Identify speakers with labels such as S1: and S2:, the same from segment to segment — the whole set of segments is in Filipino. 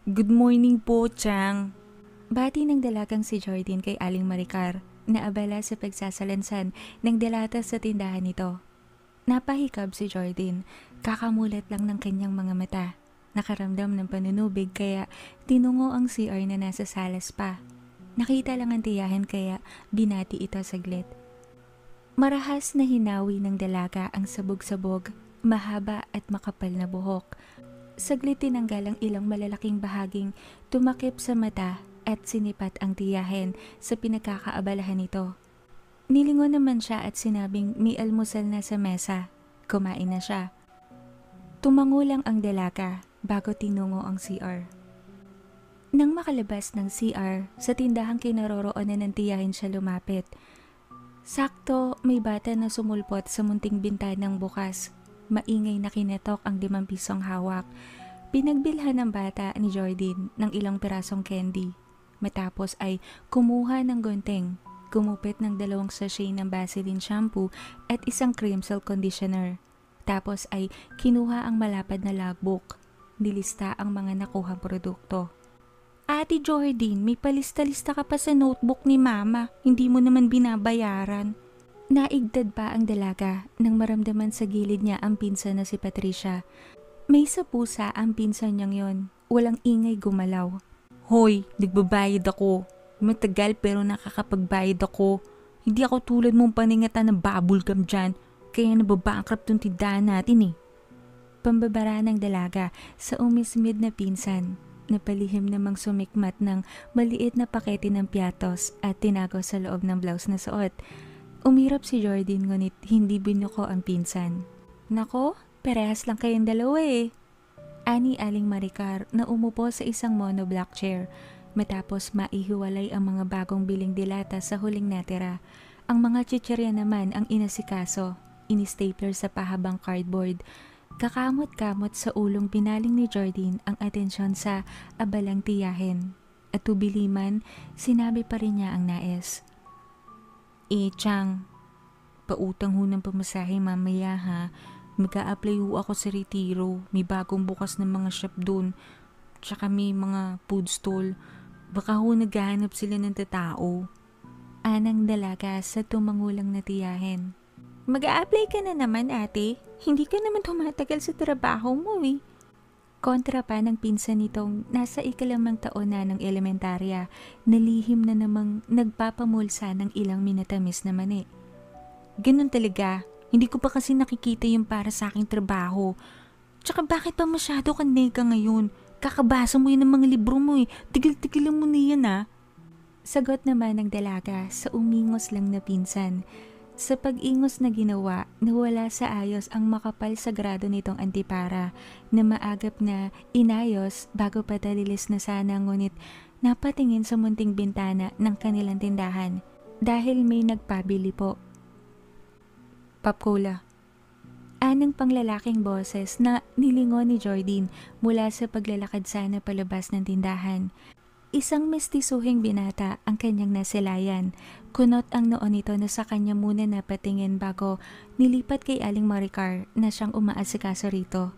S1: Good morning po, Chang.
S2: Bati ng dalagang si Jordan kay Aling Maricar na abala sa pagsasalansan ng delata sa tindahan nito. Napahikab si Jordan, kakamulat lang ng kanyang mga mata. Nakaramdam ng panunubig kaya tinungo ang CR na nasa salas pa. Nakita lang ang tiyahin kaya binati ito saglit. Marahas na hinawi ng dalaga ang sabog-sabog, mahaba at makapal na buhok. Saglit tinanggal ang ilang malalaking bahaging tumakip sa mata at sinipat ang tiyahin sa pinagkakaabalahan nito. Nilingon naman siya at sinabing may almusal na sa mesa. Kumain na siya. Tumango lang ang dalaga bago tinungo ang CR. Nang makalabas ng CR, sa tindahang kinaroroonan ng tiyahin siya lumapit. Sakto, may bata na sumulpot sa munting bintanang bukas. Maingay na kinetok ang 5 pisong hawak. Pinagbilhan ng bata ni Jordan ng ilang pirasong candy. Matapos ay kumuha ng gunting, gumupit ng 2 sachet ng Vaseline shampoo at isang cream cell conditioner. Tapos ay kinuha ang malapad na logbook. Nilista ang mga nakuhang produkto. Ate Jordan, may palista-lista ka pa sa notebook ni Mama. Hindi mo naman binabayaran. Naigdad pa ang dalaga nang maramdaman sa gilid niya ang pinsan na si Patricia. May sapusa ang pinsan niyang yon. Walang ingay gumalaw.
S1: Hoy, nagbabayad ako. Matagal pero nakakapagbayad ako. Hindi ako tulad mong paningatan ng bubblegum dyan. Kaya nababankrupt tong tindahan natin eh.
S2: Pambabara ng dalaga sa umismid na pinsan. Napalihim namang sumikmat ng maliit na pakete ng piatos at tinago sa loob ng blouse na suot. Umirap si Jordan ngunit hindi binuko ang pinsan. Nako, parehas lang kayong dalawa eh. Ani Aling Maricar na umupo sa isang monoblock chair matapos maihiwalay ang mga bagong biling dilata sa huling natira. Ang mga chichirya naman ang inasikaso, ini-stapler sa pahabang cardboard. Kakamot-kamot sa ulong pinaling ni Jordan ang atensyon sa abalang tiyahin. At tubiliman, sinabi pa rin niya ang nais.
S1: Chang, pautang ho ng pamasahe mamaya ha. Mag-a-apply ho ako sa Retiro. May bagong bukas ng mga shop doon. Tsaka may mga food stall. Baka ho naghahanap sila ng tatao.
S2: Anang dalaga sa tumangulang na tiyahin. Mag-a-apply ka na naman ate. Hindi ka naman tumatagal sa trabaho mo eh. Kontra pa ng pinsan nitong nasa 2 taon na ng elementarya, nalihim na namang nagpapamulsa ng ilang minatamis na mani.
S1: Ganun talaga. Hindi ko pa kasi nakikita yung para sa aking trabaho. Tsaka bakit pa masyado ka nega ngayon? Kakabasa mo yun ng mga libro mo eh. Tigil-tigilan mo na yan ah.
S2: Sagot naman ng dalaga sa umingos lang na pinsan. Sa pag-ingos na ginawa, nawala sa ayos ang makapal sa grado nitong antipara na maagap na inayos bago pa talilis na sana ngunit napatingin sa munting bintana ng kanilang tindahan dahil may nagpabili po.
S1: Pop-cola.
S2: Anang panglalaking boses na nilingon ni Jordan mula sa paglalakad sana palabas ng tindahan. Isang mestisuhing binata ang kanyang nasilayan. Kunot ang noo nito na sa kanya muna napatingin bago nilipat kay Aling Maricar na siyang umaasikaso rito.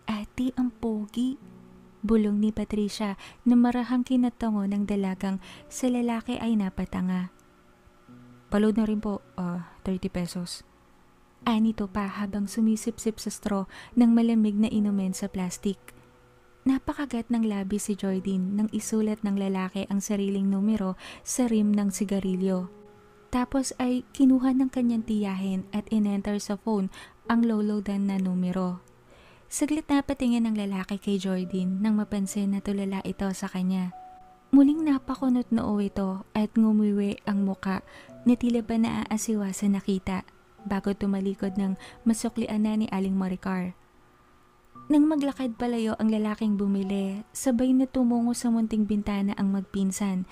S2: Ate, ang pogi. Bulong ni Patricia na marahang kinatango ng dalagang sa lalaki ay napatanga.
S1: Paload na rin po, 30 pesos.
S2: Anito pa habang sumisip-sip sa straw ng malamig na inumin sa plastic. Napakagat ng labi si Jordan nang isulat ng lalaki ang sariling numero sa rim ng sigarilyo. Tapos ay kinuha ng kanyang tiyahin at in-enter sa phone ang low-loadan na numero. Saglit na patingin ng lalaki kay Jordan nang mapansin na tulala ito sa kanya. Muling napakunot noo ito at ngumiwi ang muka na tila ba naaasiwa sa nakita bago tumalikod ng masuklian na ni Aling Maricar. Nang maglakad palayo ang lalaking bumili, sabay na tumungo sa munting bintana ang magpinsan.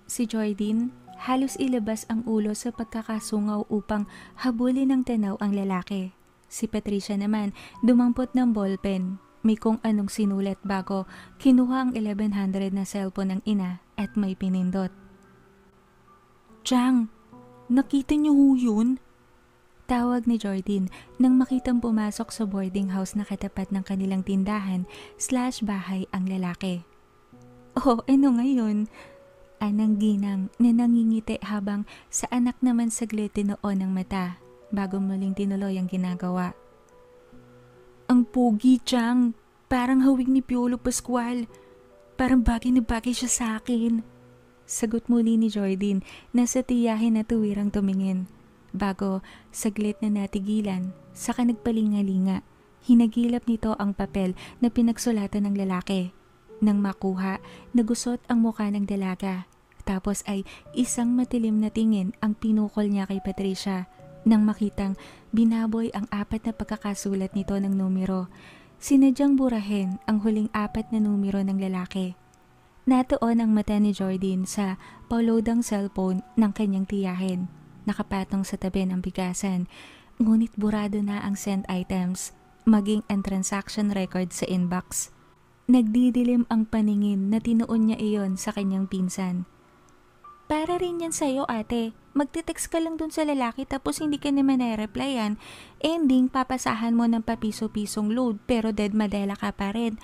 S2: Si Jordan, halos ilabas ang ulo sa pagkakasungaw upang habulin ng tanaw ang lalaki. Si Patricia naman, dumampot ng ballpen. May kung anong sinulat bago kinuha ang 1100 na cellphone ng ina at may pinindot.
S1: Chang, nakita niyo ho yun?
S2: Tawag ni Jordan nang makitang pumasok sa boarding house na katapat ng kanilang tindahan/bahay ang lalaki. Oh, ano ngayon? Anang ginang na nangingiti habang sa anak naman saglit tinoon ng mata bago muling tinuloy ang ginagawa.
S1: Ang pogi, Chang. Parang hawig ni Piolo Pascual. Parang bagay na bagay siya sa akin.
S2: Sagot muli ni Jordan na sa tiyahin na tuwirang tumingin. Bago saglit na natigilan, saka nagpalingalinga. Hinagilap nito ang papel na pinagsulatan ng lalaki. Nang makuha, nagusot ang mukha ng dalaga. Tapos ay isang matilim na tingin ang pinukol niya kay Patricia nang makitang binaboy ang 4 na pagkakasulat nito ng numero. Sinadyang burahin ang huling 4 na numero ng lalaki. Natuon ang mata ni Jordan sa paulodang cellphone ng kanyang tiyahin. Nakapatong sa tabi ng bigasan, ngunit burado na ang sent items, maging ang transaction record sa inbox. Nagdidilim ang paningin na tinuon niya iyon sa kanyang pinsan. Para rin yan sa'yo, ate. Magte-text ka lang dun sa lalaki tapos hindi ka naman na-replyan. Ending, papasahan mo ng papiso-pisong load pero dead madela ka pa rin.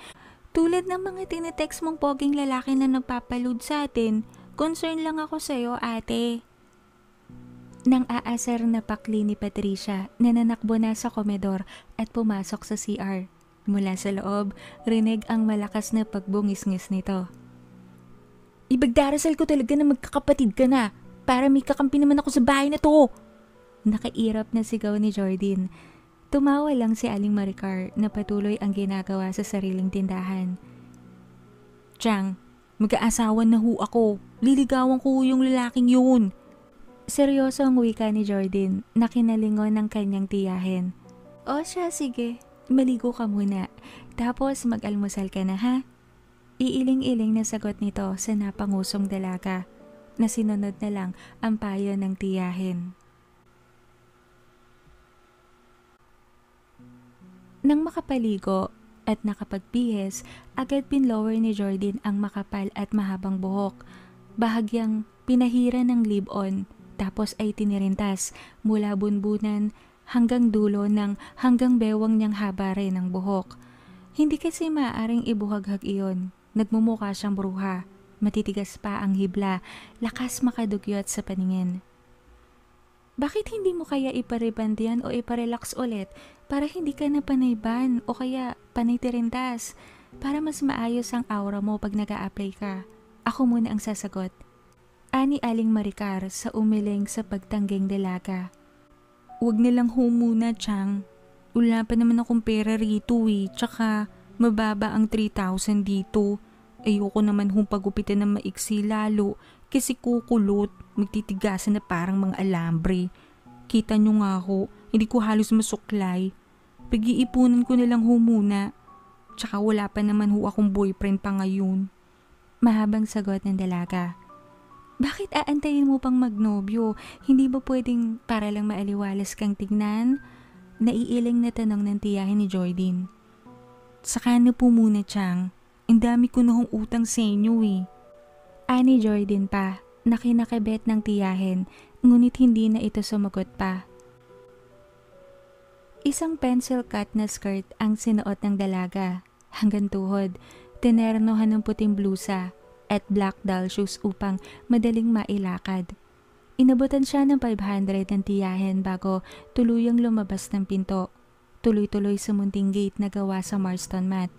S2: Tulad ng mga tinetext mong poging lalaki na nagpapaload sa atin, concern lang ako sa'yo, ate. Nang aasar na pakli ni Patricia, nananakbo na sa komedor at pumasok sa CR. Mula sa loob, rinig ang malakas na pagbungis-ngis nito. Ibagdarasal ko talaga na magkakapatid ka na para may kakampi naman ako sa bahay na to. Nakairap na sigaw ni Jordan. Tumawa lang si Aling Maricar na patuloy ang ginagawa sa sariling tindahan.
S1: Chang, mag-aasawa na ho ako. Liligawan ko yung lalaking yun.
S2: Seryoso ang wika ni Jordan na kinalingon ng kanyang tiyahin. O siya, sige. Maligo ka muna. Tapos mag-almusal ka na, ha? Iiling-iling na sagot nito sa napangusong dalaga na sinunod na lang ang payo ng tiyahin. Nang makapaligo at nakapagpihis, agad pinlower ni Jordan ang makapal at mahabang buhok. Bahagyang pinahira ng leave-on tapos ay tinirintas mula bunbunan hanggang dulo ng hanggang bewang niyang haba rin ng buhok. Hindi kasi maaaring ibuhaghag iyon. Nagmumukha siyang bruha. Matitigas pa ang hibla, lakas makadugyot sa paningin. Bakit hindi mo kaya ipariband yan o iparelax ulit para hindi ka na panayban o kaya panay tirintas para mas maayos ang aura mo pag nag-a-apply ka? Ako muna ang sasagot. Ani Aling Maricar sa umiling sa pagtangging dalaga.
S1: Huwag na lang ho muna, Chang. Wala pa naman akong pera rito eh. Tsaka mababa ang 3,000 dito. Ayoko naman hong pagupitan ng maiksi lalo kasi kukulot. Magtitigasan na parang mga alambre. Kita nyo nga ho, hindi ko halos masuklay. Pag-iipunan ko na lang ho muna. Tsaka wala pa naman ho akong boyfriend pa ngayon.
S2: Mahabang sagot ng dalaga. Bakit aantayin mo pang magnobyo? Hindi ba pwedeng para lang maaliwalas kang tignan? Naiiling na tanong ng tiyahin ni Jordan.
S1: Saka na po muna, Chang. Ang dami ko na hong utang sa inyo eh.
S2: Ani Jordan pa, nakinakabet ng tiyahin, ngunit hindi na ito sumagot pa. Isang pencil cut na skirt ang sinuot ng dalaga. Hanggang tuhod, tinernohan ng puting blusa at black doll shoes upang madaling mailakad. Inabutan siya ng 500 ng tiyahin bago tuluyang lumabas ng pinto. Tuloy-tuloy sa munting gate na gawa sa Marston mat.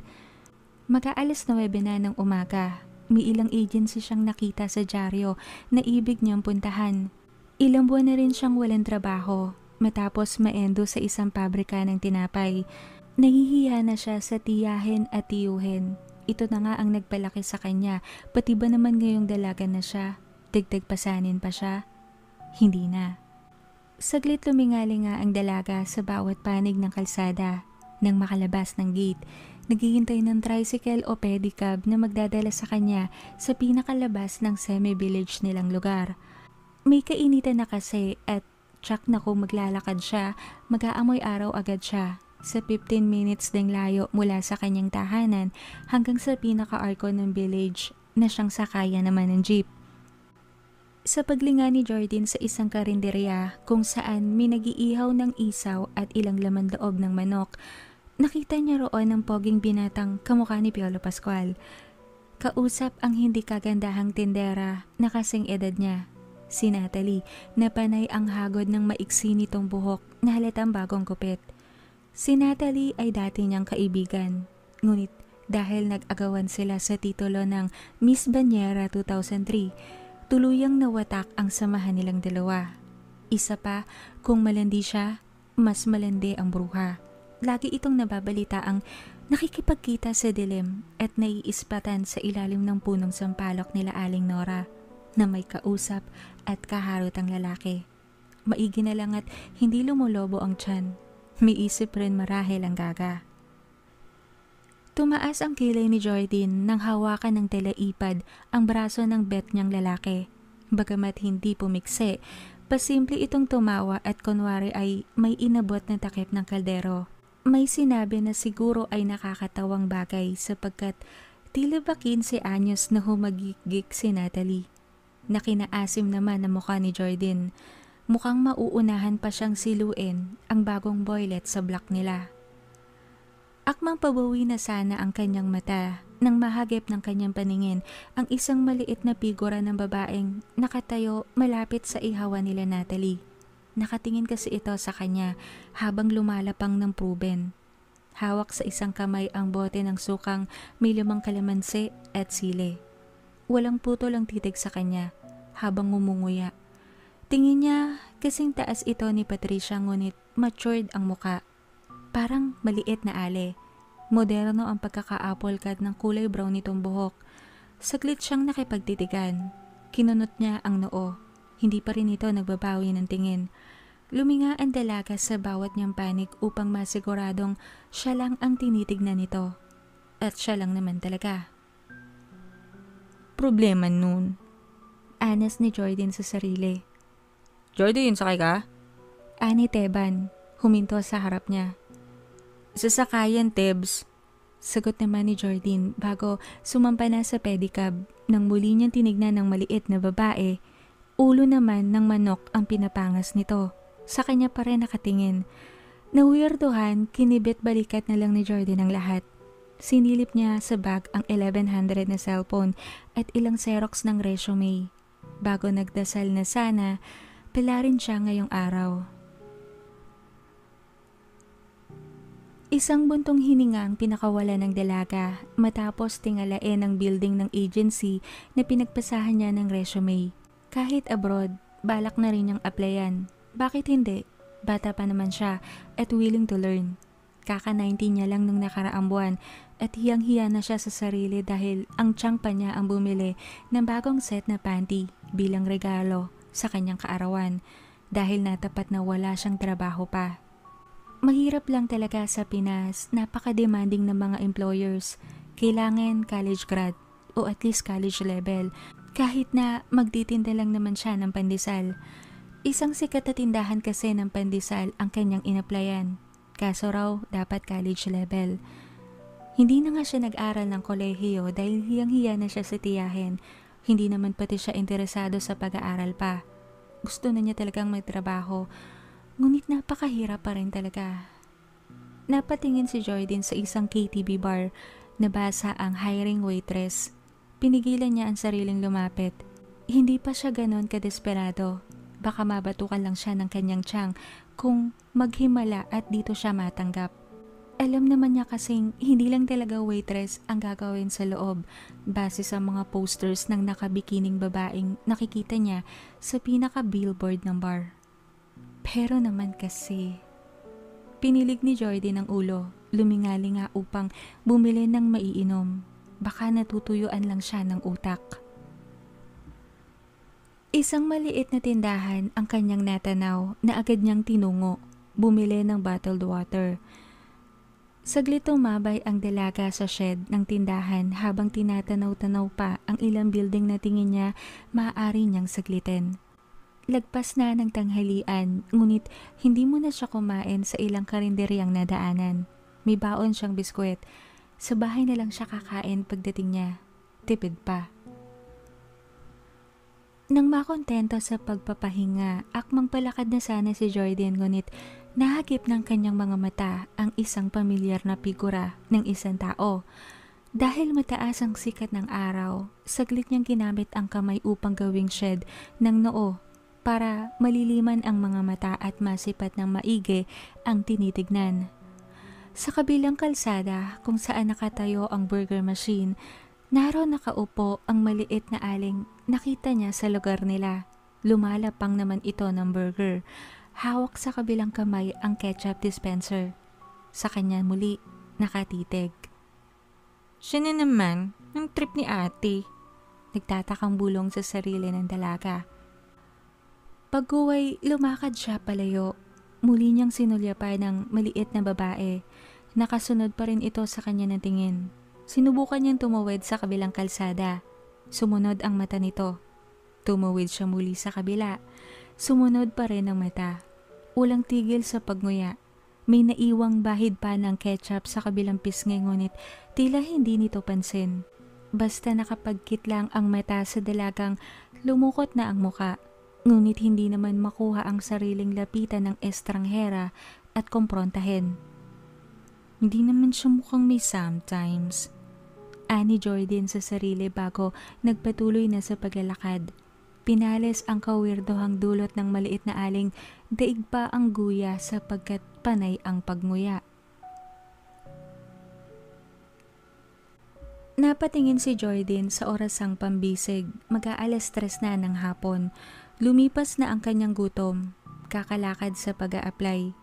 S2: Mag-aalas 9 na ng umaga. May ilang agency siyang nakita sa dyaryo na ibig niyang puntahan. Ilang buwan na rin siyang walang trabaho matapos maendo sa isang pabrika ng tinapay. Nahihiya na siya sa tiyahin at tiyuhin. Ito na nga ang nagpalaki sa kanya, pati ba naman ngayong dalaga na siya? Dagdag pasanin pa siya? Hindi na. Saglit lumingali nga ang dalaga sa bawat panig ng kalsada. Nang makalabas ng gate, naghihintay ng tricycle o pedicab na magdadala sa kanya sa pinakalabas ng semi-village nilang lugar. May kainitan na kasi at tsak na kung maglalakad siya, mag-aamoy araw agad siya. Sa 15 minutes ding layo mula sa kanyang tahanan hanggang sa pinaka-arko ng village na siyang sakaya naman ng jeep. Sa paglinga ni Jordan sa isang karinderya kung saan may nag-iihaw ng isaw at ilang laman loob ng manok, nakita niya roon ang poging binatang kamukha ni Piolo Pascual. Kausap ang hindi kagandahang tindera na kasing edad niya, si Natalie, na panay ang hagod ng maiksi nitong buhok na halatang bagong gupit. Si Natalie ay dati niyang kaibigan, ngunit dahil nag-agawan sila sa titulo ng Miss Bañera 2003, tuluyang nawatak ang samahan nilang dalawa. Isa pa, kung malandi siya, mas malandi ang bruha. Lagi itong nababalita ang nakikipagkita sa dilim at naiispatan sa ilalim ng punong sampalok nila Aling Nora na may kausap at kaharot ang lalaki. Maigi na lang at hindi lumulobo ang tiyan. May isip rin marahil ang gaga. Tumaas ang kilay ni Jordan nang hawakan ng teleipad ang braso ng bet niyang lalaki. Bagamat hindi pumikse, pasimple itong tumawa at kunwari ay may inabot na takip ng kaldero. May sinabi na siguro ay nakakatawang bagay sapagkat tila ba 15 anyos na humagigik si Natalie. Nakinaasim naman ang mukha ni Jordan. Mukhang mauunahan pa siyang siluin ang bagong boylet sa block nila. Akmang pabawi na sana ang kanyang mata nang mahagip ng kanyang paningin ang isang maliit na figura ng babaeng nakatayo malapit sa ihawan nila Natalie. Nakatingin kasi ito sa kanya habang lumalapang ng proben. Hawak sa isang kamay ang bote ng sukang may 5 kalamansi at sili. Walang putol ang titig sa kanya habang ngumunguya. Tingin niya kasing taas ito ni Patricia ngunit matured ang muka. Parang maliit na ale. Moderno ang pagkaka-apple cut ng kulay brown nitong buhok. Saglit siyang nakipagtitigan. Kinunot niya ang noo. Hindi pa rin ito nagbabawi ng tingin. Luminga ang dalaga sa bawat niyang panig upang masiguradong siya lang ang tinitignan nito. At siya lang naman talaga.
S1: Problema nun.
S2: Anas ni Jordan sa sarili.
S1: Jordan, sakay ka?
S2: Ani Teban, huminto sa harap niya.
S1: Sasakayan, Tebs.
S2: Sagot naman ni Jordan bago sumampa na sa pedicab nang muli niyang tinignan ng maliit na babae. Ulo naman ng manok ang pinapangas nito. Sa kanya pa rin nakatingin. Naweirdohan, kinibit balikat na lang ni Jordan ang lahat. Sinilip niya sa bag ang 1100 na cellphone at ilang xerox ng resume. Bago nagdasal na sana, pilarin siya ngayong araw. Isang buntong hininga ang pinakawala ng dalaga matapos tingalain ang building ng agency na pinagpasahan niya ng resume. Kahit abroad, balak na rin niyang applyan. Bakit hindi? Bata pa naman siya at willing to learn. Kaka-19 niya lang nung nakaraang buwan at hiyang-hiya na siya sa sarili dahil ang tiyang pa niya ang bumili ng bagong set na panty bilang regalo sa kanyang kaarawan dahil natapat na wala siyang trabaho pa. Mahirap lang talaga sa Pinas, napaka-demanding ng mga employers. Kailangan college grad o at least college level kahit na magtitinda lang naman siya ng pandesal. Isang sikat na tindahan kasi ng pandesal ang kanyang inaplayan. Kaso raw dapat college level. Hindi na nga siya nag-aral ng kolehiyo dahil hiyang-hiya na siya sa tiyahin. Hindi naman pati siya interesado sa pag-aaral pa. Gusto na niya talagang may trabaho. Ngunit napakahirap pa rin talaga. Napatingin si Jordan sa isang KTV bar, nabasa ang hiring waitress. Pinigilan niya ang sariling lumapit. Hindi pa siya ganon kadesperado. Baka mabatukan lang siya ng kanyang tiyang kung maghimala at dito siya matanggap. Alam naman niya kasing hindi lang talaga waitress ang gagawin sa loob base sa mga posters ng nakabikining babaeng nakikita niya sa pinaka-billboard ng bar. Pero naman kasi, pinilig ni Jordan ang ulo, lumingalinga upang bumili ng maiinom. Baka natutuyuan lang siya ng utak. Isang maliit na tindahan ang kanyang natanaw na agad niyang tinungo, bumili ng bottled water. Saglit tumabay ang dalaga sa shed ng tindahan habang tinatanaw-tanaw pa ang ilang building na tingin niya maaari niyang saglitin. Lagpas na ng tanghalian, ngunit hindi mo na siya kumain sa ilang karinderyang nadaanan. May baon siyang biskwit. Sa bahay na lang siya kakain pagdating niya. Tipid pa. Nang makontento sa pagpapahinga, akmang palakad na sana si Jordan ngunit nahagip ng kanyang mga mata ang isang pamilyar na figura ng isang tao. Dahil mataas ang sikat ng araw, saglit niyang ginamit ang kamay upang gawing shade ng noo para maliliman ang mga mata at masipat ng maigi ang tinitignan. Sa kabilang kalsada kung saan nakatayo ang burger machine, naroon nakaupo ang maliit na aling nakita niya sa lugar nila. Lumalapang naman ito ng burger. Hawak sa kabilang kamay ang ketchup dispenser. Sa kanya muli nakatitig.
S1: Siya na naman, ang trip ni ate.
S2: Nagtatakang bulong sa sarili ng dalaga. Pag-uway, lumakad siya palayo. Muli niyang sinulyapan ng maliit na babae. Nakasunod pa rin ito sa kanya ng tingin. Sinubukan niyang tumawid sa kabilang kalsada. Sumunod ang mata nito. Tumawid siya muli sa kabila. Sumunod pa rin ang mata. Walang tigil sa pagnguya. May naiwang bahid pa ng ketchup sa kabilang pisngi ngunit tila hindi nito pansin. Basta nakapagkit lang ang mata sa dalagang lumukot na ang muka. Ngunit hindi naman makuha ang sariling lapitan ng estranghera at kumprontahin.
S1: Hindi naman siya mukhang may sometimes.
S2: Ani Jordan sa sarili bago nagpatuloy na sa paglalakad. Pinales ang kawirdohang dulot ng maliit na aling daig pa ang guya sapagkat panay ang pagnguya. Napatingin si Jordan sa orasang pambisig, mag-aalas 3 na ng hapon. Lumipas na ang kanyang gutom, kakalakad sa pag-a-apply.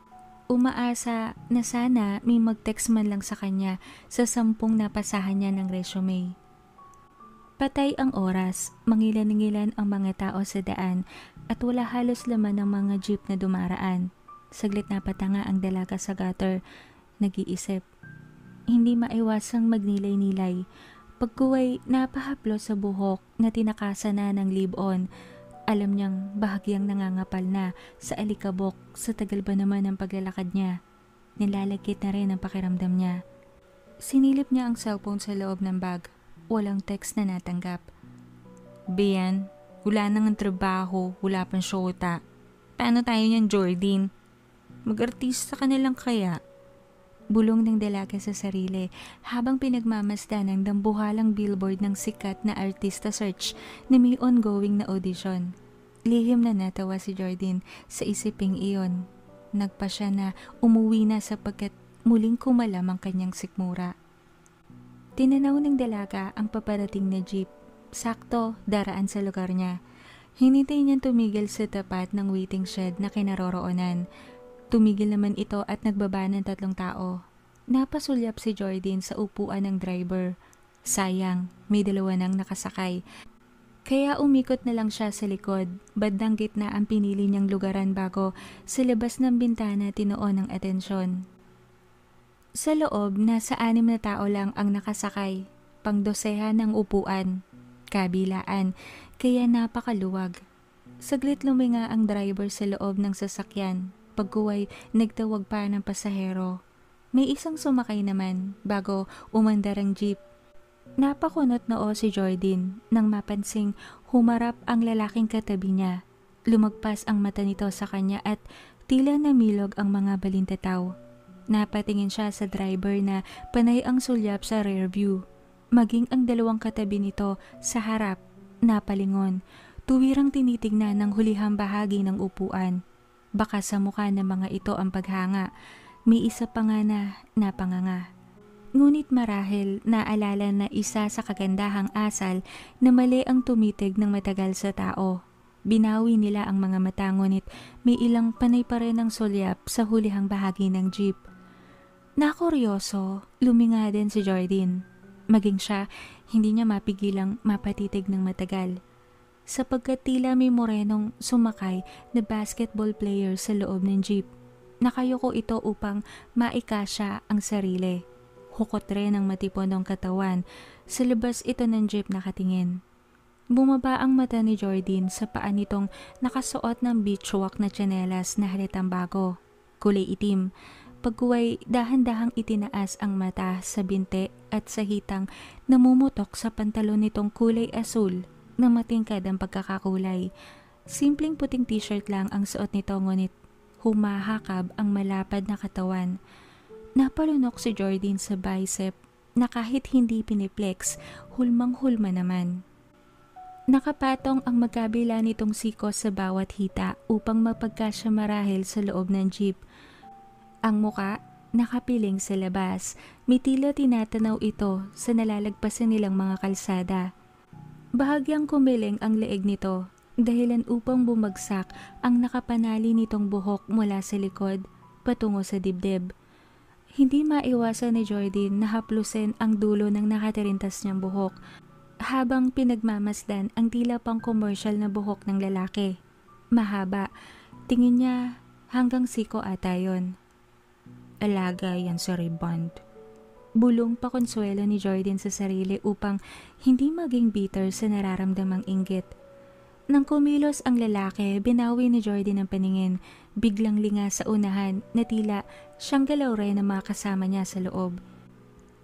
S2: Umaasa na sana may mag-text man lang sa kanya sa 10 napasahan niya ng resume. Patay ang oras, mangilan-ngilan ang mga tao sa daan at wala halos laman ng mga jeep na dumaraan. Saglit na patanga ang dalaga sa gutter, nag-iisip. Hindi maiwasang magnilay-nilay. Pagkuway napahaplo sa buhok na tinakasan na ng leave-on. Alam niyang bahagyang nangangapal na sa alikabok sa tagal ba naman ng paglalakad niya. Nilalagkit na rin ang pakiramdam niya. Sinilip niya ang cellphone sa loob ng bag. Walang text na natanggap.
S1: Bian, wala nang ang trabaho, wala pang syota. Paano tayo niyan, Jordan? Mag-artista ka na lang kaya?
S2: Bulong ng dalaga sa sarili habang pinagmamasdan ng dambuhalang billboard ng sikat na artista search na may ongoing na audition. Lihim na natawa si Jordan sa isiping iyon. Nagpa siya na umuwi na sapagkat muling kumalam ang kanyang sikmura. Tinanaw ng dalaga ang paparating na jeep. Sakto, daraan sa lugar niya. Hinintay niyang tumigil sa tapat ng waiting shed na kinaroroonan. Tumigil naman ito at nagbaba ng 3 tao. Napasulyap si Jordan sa upuan ng driver. Sayang, may 2 nang nakasakay. Kaya umikot na lang siya sa likod. Bandang gitna ang pinili niyang lugaran bago sa labas ng bintana tinuon ng atensyon. Sa loob, nasa 6 na tao lang ang nakasakay. Pang-12 ng upuan. Kabilaan, kaya napakaluwag. Saglit luminga ang driver sa loob ng sasakyan. Pagkuway, nagtawag pa ng pasahero. May isang sumakay naman bago umandar ang jeep. Napakunot noo si Jordan nang mapansing humarap ang lalaking katabi niya. Lumagpas ang mata nito sa kanya at tila namilog ang mga balintataw. Napatingin siya sa driver na panay ang sulyap sa rear view. Maging ang 2 katabi nito sa harap, napalingon. Tuwirang tinitignan ng hulihang bahagi ng upuan. Baka sa mukha ng mga ito ang paghanga. May isa pa nga na napanganga. Ngunit marahil naalala na isa sa kagandahang asal na mali ang tumitig ng matagal sa tao. Binawi nila ang mga mata ngunit may ilang panay pa rin ang sulyap sa hulihang bahagi ng jeep. Nakuryoso, luminga din si Jordan. Maging siya, hindi niya mapigilang mapatitig ng matagal. Sapagkat tila may morenong sumakay na basketball player sa loob ng jeep. Nakayuko ito upang maikasya ang sarili. Hukot rin ang matiponong katawan. Sa labas ito ng jeep nakatingin. Bumaba ang mata ni Jordan sa paa nitong nakasuot ng beachwalk na tsinelas na halatang bago. Kulay itim. Pagkuway, dahan-dahang itinaas ang mata sa binte at sa hitang namumutok sa pantalon nitong kulay asul. na matingkad ang pagkakakulay. Simpleng puting t-shirt lang ang suot nito ngunit humahakab ang malapad na katawan. Napalunok si Jordan sa bicep na kahit hindi piniplex, hulmang-hulma naman. Nakapatong ang magkabila nitong sikos sa bawat hita upang mapagkasya marahil sa loob ng jeep. Ang muka, nakapiling sa labas, may tila tinatanaw ito sa nalalagpasan nilang mga kalsada. Bahagyang kumiling ang leeg nito, dahilan upang bumagsak ang nakapanali nitong buhok mula sa likod patungo sa dibdib. Hindi maiwasan ni Jordan na haplusin ang dulo ng nakatirintas niyang buhok habang pinagmamasdan ang tila pang commercial na buhok ng lalaki. Mahaba, tingin niya hanggang siko ata yun. Alaga yan sa rebound. Bulong pa konsuelo ni Jordan sa sarili upang hindi maging bitter sa nararamdamang inggit. Nang kumilos ang lalaki, binawi ni Jordan ang paningin, biglang linga sa unahan na tila siyang galaw rin ang mga kasama niya sa loob.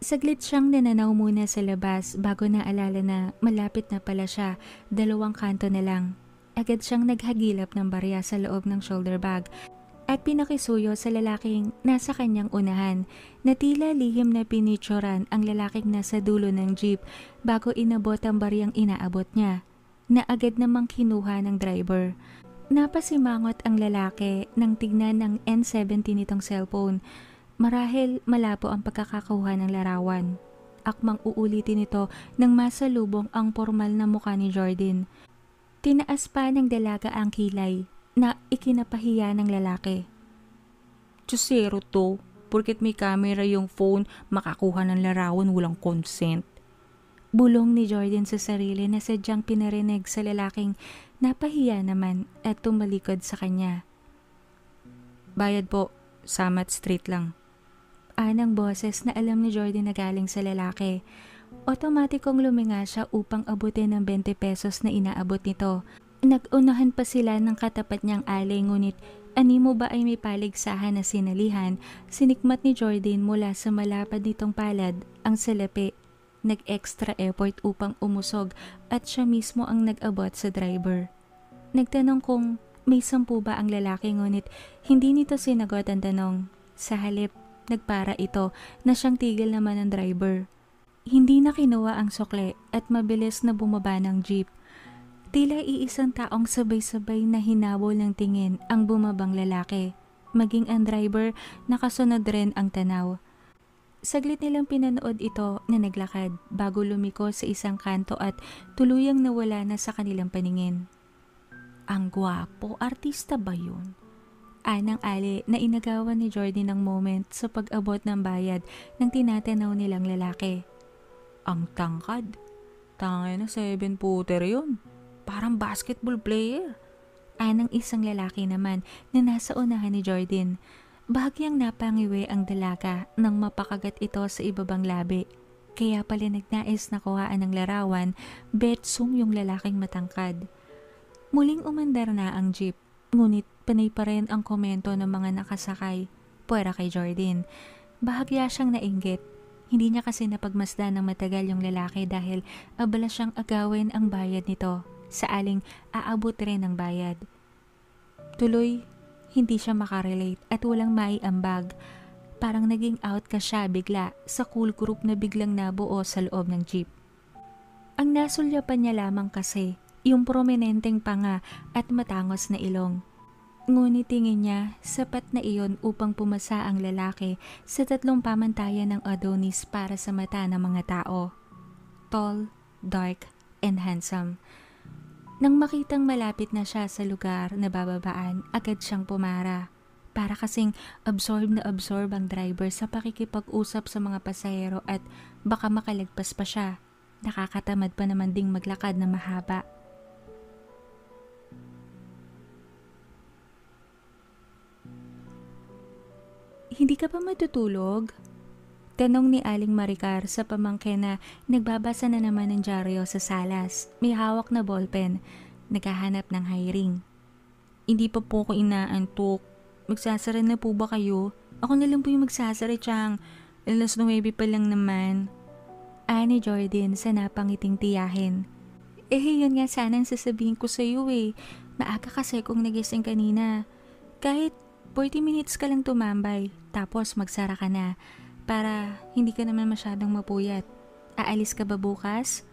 S2: Saglit siyang nananaw muna sa labas bago naalala na malapit na pala siya, 2 kanto na lang. Agad siyang naghagilap ng barya sa loob ng shoulder bag at pinakisuyo sa lalaking nasa kanyang unahan na tila lihim na pinicturan ang lalaking nasa dulo ng jeep bago inabot ang baryang inaabot niya, na agad namang kinuha ng driver. Napasimangot ang lalaki nang tignan ng N70 nitong cellphone. Marahil malabo ang pagkakakuha ng larawan. Akmang uulitin ito nang masalubong ang formal na mukha ni Jordan. Tinaas pa ng dalaga ang kilay na ikinapahiya ng lalaki. Chusero to, porket may camera yung phone, makakuha ng larawan walang consent. Bulong ni Jordan sa sarili na sadyang pinarinig sa lalaking napahiya naman at tumalikod sa kanya. Bayad po, Samat Street lang. Anang boses na alam ni Jordan na galing sa lalaki. Otomatikong luminga siya upang abutin ng 20 pesos na inaabot nito. Nag-unahan pa sila ng katapat niyang alley ngunit animo ba ay may paligsahan na sinalihan, sinikmat ni Jordan mula sa malapad nitong palad ang salapi. Nag-extra effort upang umusog at siya mismo ang nag-abot sa driver. Nagtanong kung may 10 ba ang lalaki ngunit hindi nito sinagot ang tanong. Sa halip, nagpara ito na siyang tigil naman ng driver. Hindi na kinuha ang sukle at mabilis na bumaba ng jeep. Tila iisang taong sabay-sabay na hinabol ng tingin ang bumabang lalaki. Maging ang driver, nakasunod rin ang tanaw. Saglit nilang pinanood ito na naglakad bago lumiko sa isang kanto at tuluyang nawala na sa kanilang paningin. Ang gwapo, artista ba yun? Anang ali na inagawan ni Jordan ng moment sa pag-abot ng bayad ng tinatanaw nilang lalaki. Ang tangkad. Tangay na 7-footer yun. Parang basketball player. Anang isang lalaki naman na nasa unahan ni Jordan. Bahagyang napangiwi ang dalaga nang mapakagat ito sa ibabang labi. Kaya pala nagnais na kuhaan ng larawan, betsong yung lalaking matangkad. Muling umandar na ang jeep, ngunit panay pa rin ang komento ng mga nakasakay. Puwera kay Jordan. Bahagya siyang nainggit. Hindi niya kasi napagmasdan ng matagal yung lalaki dahil abala siyang agawin ang bayad nito. Sa aling aabot rin ang bayad. Tuloy, hindi siya makarelate at walang maiambag. Parang naging out ka siya bigla sa cool group na biglang nabuo sa loob ng jeep. Ang nasulyapan niya lamang kasi yung prominenteng panga at matangos na ilong. Ngunit tingin niya sapat na iyon upang pumasa ang lalaki sa 3 pamantayan ng Adonis para sa mata ng mga tao. Tall, dark, and handsome. Nang makitang malapit na siya sa lugar na bababaan, agad siyang pumara. Para kasing absorb ang driver sa pakikipag-usap sa mga pasahero at baka makalagpas pa siya. Nakakatamad pa naman ding maglakad na mahaba. Hindi ka pa matutulog? Tanong ni Aling Maricar sa pamangkin na nagbabasa na naman ng dyaryo sa salas. May hawak na ballpen, naghahanap ng hiring. Hindi pa po ko inaantok. Magsasara na po ba kayo? Ako na lang po yung magsasara, Chang. Alas 9 pa lang naman. Ani Jordan sa napangiting tiyahin. Yun nga sana ang sasabihin ko sa'yo eh. Maaga kasi kung nagising kanina. Kahit 40 minutes ka lang tumambay, tapos magsara ka na para hindi ka naman masyadong mapuyat. Aalis ka ba bukas?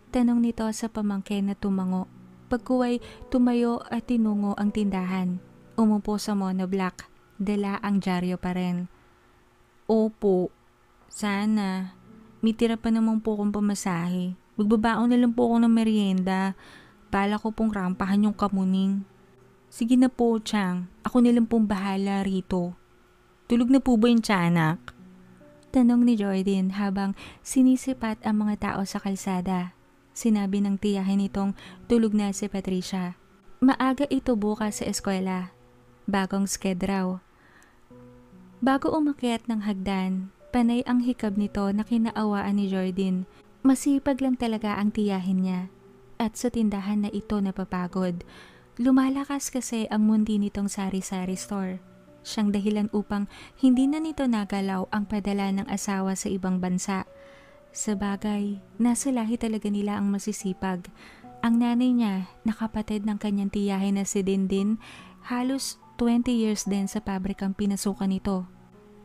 S2: Tanong nito sa pamangkin na tumango. Pagkuway tumayo at tinungo ang tindahan. Umupo sa monoblock. Dala ang dyaryo pa rin. Opo, sana. May tira pa naman po akong pamasahe. Magbabaon na lang po ako ng merienda. Bala ko pong rampahan yung kamuning. Sige na po, Chang. Ako na lang pong bahala rito. Tulog na po ba yung tiyanak? Tanong ni Jordan habang sinisipat ang mga tao sa kalsada. Sinabi ng tiyahin nitong tulog na si Patricia. Maaga ito bukas sa eskwela. Bagong sked raw. Bago umakyat ng hagdan, panay ang hikab nito na kinaawaan ni Jordan. Masipag lang talaga ang tiyahin niya. At sa tindahan na ito napapagod. Lumalakas kasi ang mundi nitong sari-sari store. Siyang dahilan upang hindi na nito nagalaw ang padala ng asawa sa ibang bansa. Sa bagay, nasa lahi talaga nila ang masisipag. Ang nanay niya, nakapatid ng kanyang tiyahin na si Dindin, halos 20 years din sa pabrikang pinasukan nito.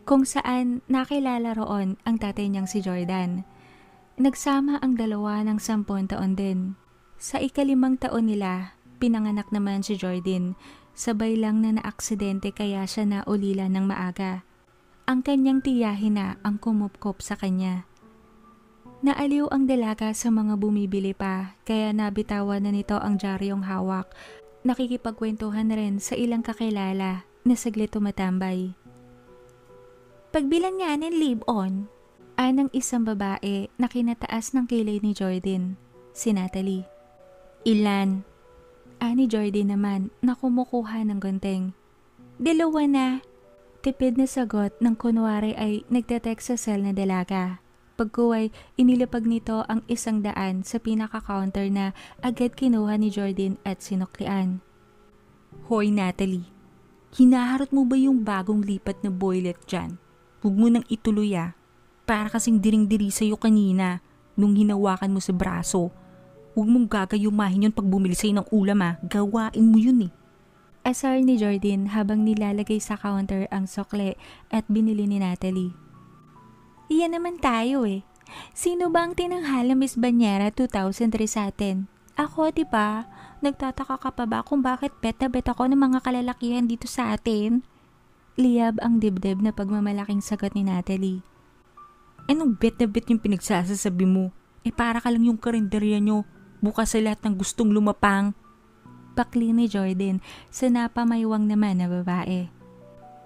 S2: Kung saan nakilala roon ang tatay niyang si Jordan. Nagsama ang dalawa ng 10 taon din. Sa ika-5 taon nila, pinanganak naman si Jordan. Sabay lang na naaksidente kaya siya naulila ng maaga. Ang kanyang tiyahin na ang kumupkop sa kanya. Naaliw ang dalaga sa mga bumibili pa kaya nabitawan na nito ang dyaryong hawak. Nakikipagkwentuhan rin sa ilang kakilala na saglit tumatambay. Pagbilan nga ng live-on, anang isang babae na kinataas ng kilay ni Jordan, si Natalie. Ilan? Ani Jordan naman na kumukuha ng gunting. 2 na. Tipid na sagot ng kunwari ay nagte-text sa cell na dalaga. Pagkuway, inilapag nito ang 100 sa pinaka-counter na agad kinuha ni Jordan at sinuklian. Hoy Natalie, hinaharot mo ba yung bagong lipat na boylet dyan? Huwag mo nang ituloy Para kasing diring-diri sa'yo kanina nung hinawakan mo sa braso. Huwag mong gagayumahin yun pag bumili sa'yo ng ulam Gawain mo yun Asar ni Jordan habang nilalagay sa counter ang sokle at binili ni Natalie. Iyan naman tayo Sino ba ang tinanghala Miss Banyera 2003 sa atin? Ako, diba? Nagtataka ka pa ba kung bakit bet na bet ako ng mga kalalakihan dito sa atin? Liyab ang dibdib na pagmamalaking sagot ni Natalie. Anong bet na bet yung pinagsasasabi mo? Para ka lang yung karinderya nyo. Bukas sa lahat ng gustong lumapang. Pakli ni Jordan sa napamaywang naman na babae.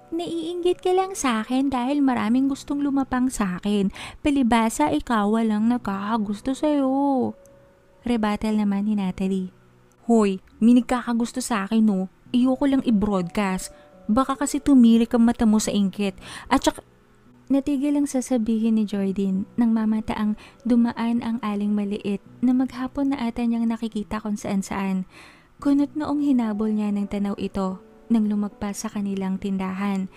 S2: Naiinggit ka lang sa akin dahil maraming gustong lumapang sa akin. Palibasa ikaw walang nagkakagusto sa'yo. Rebatal naman ni Natalie. Hoy, may nagkakagusto sa akin Iyoko lang i-broadcast. Baka kasi tumirik ang mata mo sa inggit. At saka natigil ang sasabihin ni Jordan nang mamataang dumaan ang aling maliit na maghapon na ata niyang nakikita kung saan-saan. Kunot noong hinabol niya ng tanaw ito nang lumagpas sa kanilang tindahan.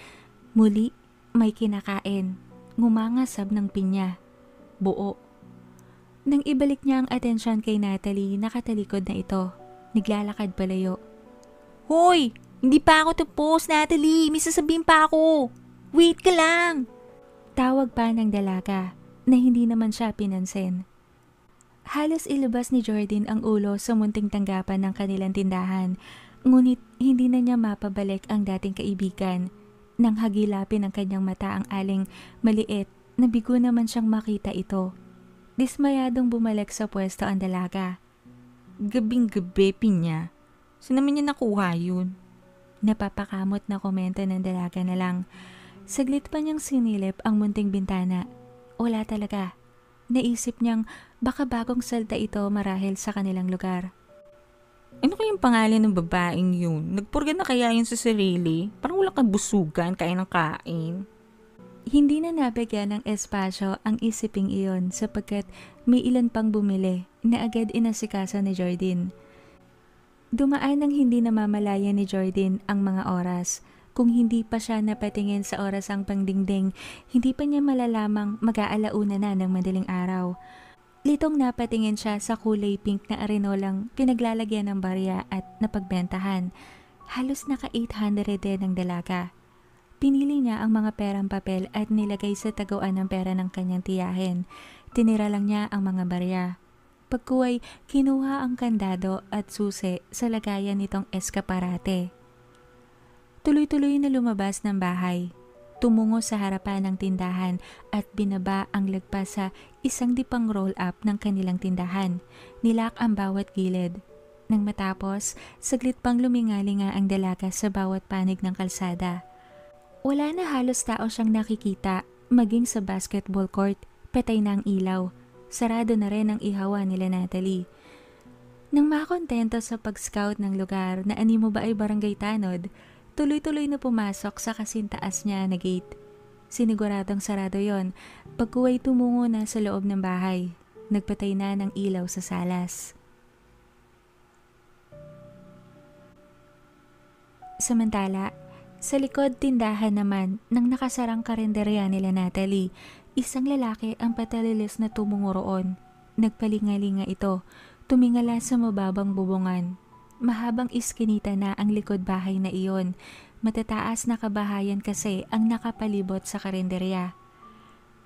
S2: Muli, may kinakain. Ngumangasab ng pinya. Buo. Nang ibalik niya ang atensyon kay Natalie, nakatalikod na ito. Naglalakad palayo. Hoy! Hindi pa ako tapos, Natalie! May sasabihin pa ako! Wait ka lang! Tawag pa ng dalaga na hindi naman siya pinansin. Halos ilabas ni Jordan ang ulo sa munting tanggapan ng kanilang tindahan, ngunit hindi na niya mapabalik ang dating kaibigan. Nang hagilapin ang kanyang mata ang aling maliit, nabigo naman siyang makita ito. Dismayadong bumalik sa pwesto ang dalaga. Gabing-gabi, Pinya. Saan naman niya nakuha yun? Napapakamot na komento ng dalaga na lang. Saglit pa niyang sinilip ang munting bintana. Wala talaga. Naisip niyang baka bagong salta ito marahil sa kanilang lugar. Ano kayang pangalan ng babaeng yun? Nagpurga na kaya yun sa sarili? Parang wala kang busugan, kain ng kain. Hindi na nabigyan ng espasyo ang isiping iyon sapagkat may ilan pang bumili na agad inasikaso ni Jordan. Dumaan ng hindi namamalaya ni Jordan ang mga oras. Kung hindi pa siya napatingin sa oras ang pangdingding, hindi pa niya malalamang mag-aalauna na ng madaling araw. Litong napatingin siya sa kulay pink na arenolang pinaglalagyan ng barya at napagbentahan. Halos naka 800 din ang dalaga. Pinili niya ang mga perang papel at nilagay sa taguan ng pera ng kanyang tiyahin. Tinira lang niya ang mga barya. Pagkuway, kinuha ang kandado at susi sa lagayan nitong eskaparate. Tuloy-tuloy na lumabas ng bahay. Tumungo sa harapan ng tindahan at binaba ang lagpas sa isang dipang roll-up ng kanilang tindahan. Nilak ang bawat gilid. Nang matapos, saglit pang lumingalinga ang dalaga sa bawat panig ng kalsada. Wala na halos tao siyang nakikita, maging sa basketball court, patay na ang ilaw. Sarado na rin ang ihawan nila Natalie. Nang makontento sa pag-scout ng lugar na animo ba ay barangay tanod, tuloy-tuloy na pumasok sa kasintaas niya na gate. Siniguradong sarado yon. Pagkuway tumungo na sa loob ng bahay. Nagpatay na ng ilaw sa salas. Samantala, sa likod tindahan naman ng nakasarang karinderya nila Natalie, isang lalaki ang patalilis na tumungo roon. Nagpalingalinga ito, tumingala sa mababang bubungan. Mahabang iskinita na ang likod bahay na iyon. Matataas na kabahayan kasi ang nakapalibot sa karinderya.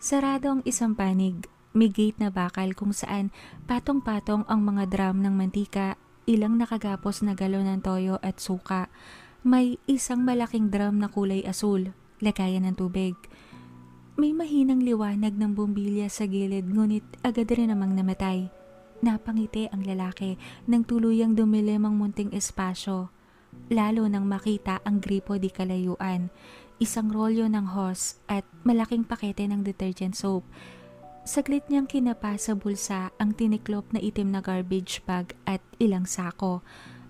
S2: Sarado ang isang panig, may gate na bakal kung saan patong-patong ang mga drum ng mantika, ilang nakagapos na galon ng toyo at suka. May isang malaking drum na kulay asul, lagayan ng tubig. May mahinang liwanag ng bumbilya sa gilid ngunit agad rin namang namatay. Napangiti ang lalaki nang tuluyang dumilim ang munting espasyo. Lalo nang makita ang gripo di kalayuan, isang rolyo ng hose at malaking pakete ng detergent soap. Saglit niyang kinapa sa bulsa ang tiniklop na itim na garbage bag at ilang sako.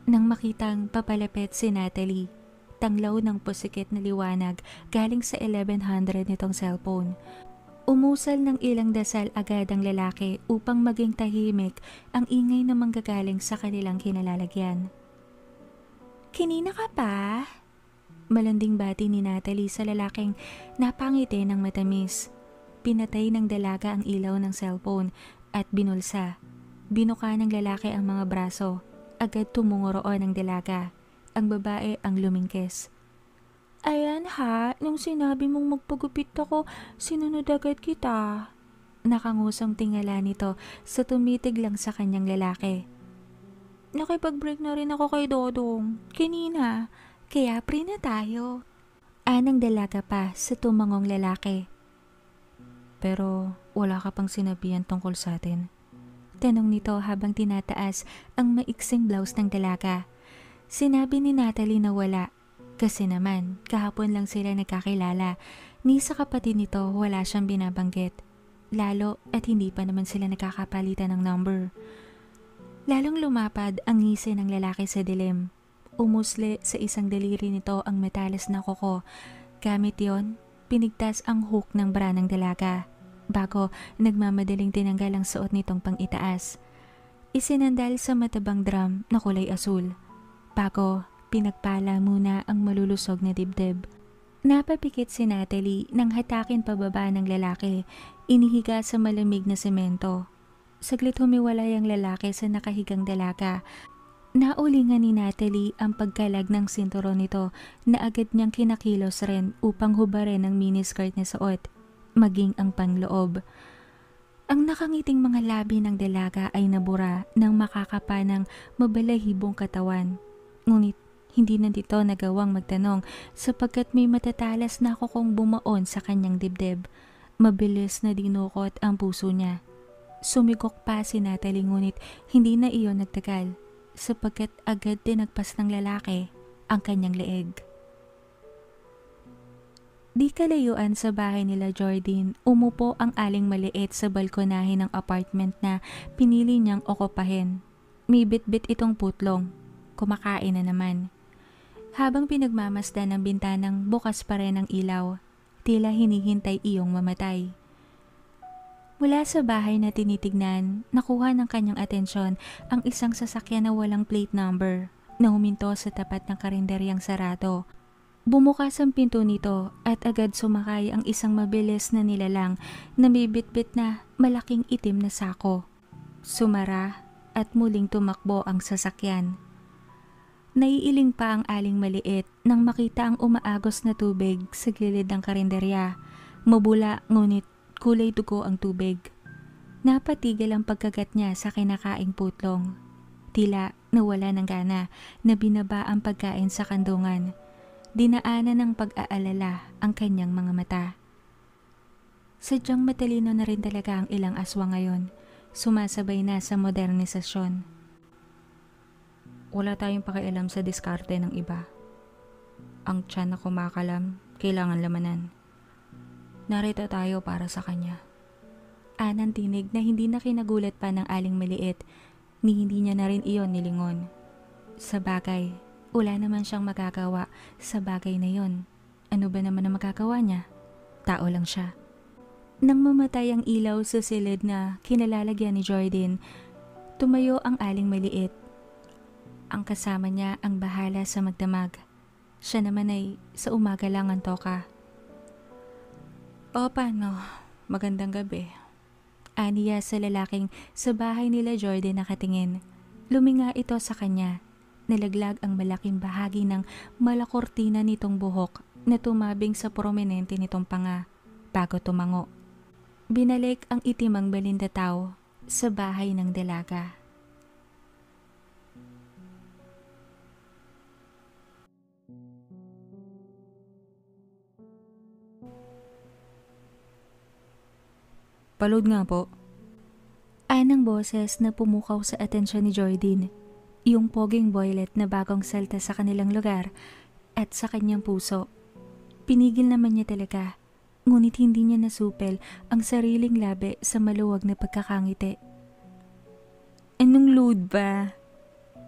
S2: Nang makitang papalapit si Natalie, tanglaw ng pusikit na liwanag galing sa 1100 nitong cellphone. Umusal ng ilang dasal agad ang lalaki upang maging tahimik ang ingay na manggagaling sa kanilang kinalalagyan. "Kinina ka pa?" Malanding bati ni Natalie sa lalaking napangiti ng matamis. Pinatay ng dalaga ang ilaw ng cellphone at binulsa. Binuka ng lalaki ang mga braso. Agad tumungo roon ang dalaga. Ang babae ang lumingkis. "Ayan ha, nung sinabi mong magpagupit ako, sinunod agad kita." Nakangusang tingala nito sa tumitig lang sa kanyang lalaki. "Nakipag-break na rin ako kay Dodong kanina, kaya pre na tayo." Anang dalaga pa sa tumangong lalaki. "Pero wala ka pang sinabihan tungkol sa atin?" Tanong nito habang tinataas ang maiksing blouse ng dalaga. Sinabi ni Natalie na wala. Kasi naman, kahapon lang sila nagkakilala. Ni sa kapatid nito wala siyang binabanggit. Lalo at hindi pa naman sila nakakapalitan ng number. Lalong lumapad ang ngisi ng lalaki sa dilim. Umusli sa isang daliri nito ang metalis na kuko. Gamit yon, pinigtas ang hook ng bra ng dalaga. Bago nagmamadaling tinanggal ang suot nitong pang-itaas. Isinandal sa matabang drum na kulay asul. Bago pinagpala muna ang malulusog na dibdib. Napapikit si Natalie nang hatakin pababa ng lalaki, inihiga sa malamig na semento. Saglit humiwalay ang lalaki sa nakahigang dalaga. Naulingan ni Natalie ang pagkalag ng sinturon nito na agad niyang kinakilos rin upang hubarin ang miniskirt na suot, maging ang pangloob. Ang nakangiting mga labi ng dalaga ay nabura nang makakapa ng mabalahibong katawan. Ngunit hindi na dito nagawang magtanong sapagkat may matatalas na kukong bumaon sa kanyang dibdib. Mabilis na dinukot ang puso niya. Sumigok pa si Natalie ngunit hindi na iyon nagtagal sapagkat agad tinagpas ng lalaki ang kanyang leeg. Di kalayuan sa bahay nila Jordine, umupo ang aling maliit sa balkonahe ng apartment na pinili niyang okupahin. May bitbit itong putlong. Kumakain na naman. Habang pinagmamasdan ng bintanang bukas pa rin ang ilaw, tila hinihintay iyong mamatay. Mula sa bahay na tinitignan, nakuha ng kanyang atensyon ang isang sasakyan na walang plate number na huminto sa tapat ng karinderyang sarado. Bumukas ang pinto nito at agad sumakay ang isang mabilis na nilalang na may bitbit na malaking itim na sako. Sumara at muling tumakbo ang sasakyan. Naiiling pa ang Aling Maliit nang makita ang umaagos na tubig sa gilid ng karinderya. Mabula ngunit kulay dugo ang tubig. Napatigil ang pagkagat niya sa kinakaing putlong. Tila nawala ng gana na binaba ang pagkain sa kandungan. Dinaanan ng pag-aalala ang kanyang mga mata. Sadyang matalino na rin talaga ang ilang aswang ngayon. Sumasabay na sa modernisasyon.
S1: Wala tayong pakialam sa diskarte ng iba. Ang tiyan na kumakalam, kailangan lamanan. Narito tayo para sa kanya.
S2: Anang tinig na hindi na kinagulat pa ng Aling Maliit, ni hindi niya na rin iyon nilingon. Sa bagay, wala naman siyang magagawa sa bagay na yon. Ano ba naman ang magagawa niya? Tao lang siya. Nang mamatay ang ilaw sa silid na kinalalagyan ni Jordan, tumayo ang Aling Maliit. Ang kasama niya ang bahala sa magdamag. Siya naman ay sa umaga lang ang toka.
S1: O paano? Magandang gabi.
S2: Aniya sa lalaking sa bahay nila Jordan nakatingin. Luminga ito sa kanya. Nalaglag ang malaking bahagi ng malakortina nitong buhok na tumabing sa prominente nitong panga bago tumango. Binalik ang itimang balindataw sa bahay ng dalaga.
S1: Palod nga po.
S2: Anang boses na pumukaw sa atensyon ni Jordan. Yung poging boylet na bagong salta sa kanilang lugar at sa kanyang puso. Pinigil naman niya talaga. Ngunit hindi niya nasupel ang sariling labi sa maluwag na pagkakangiti.
S1: Anong load ba?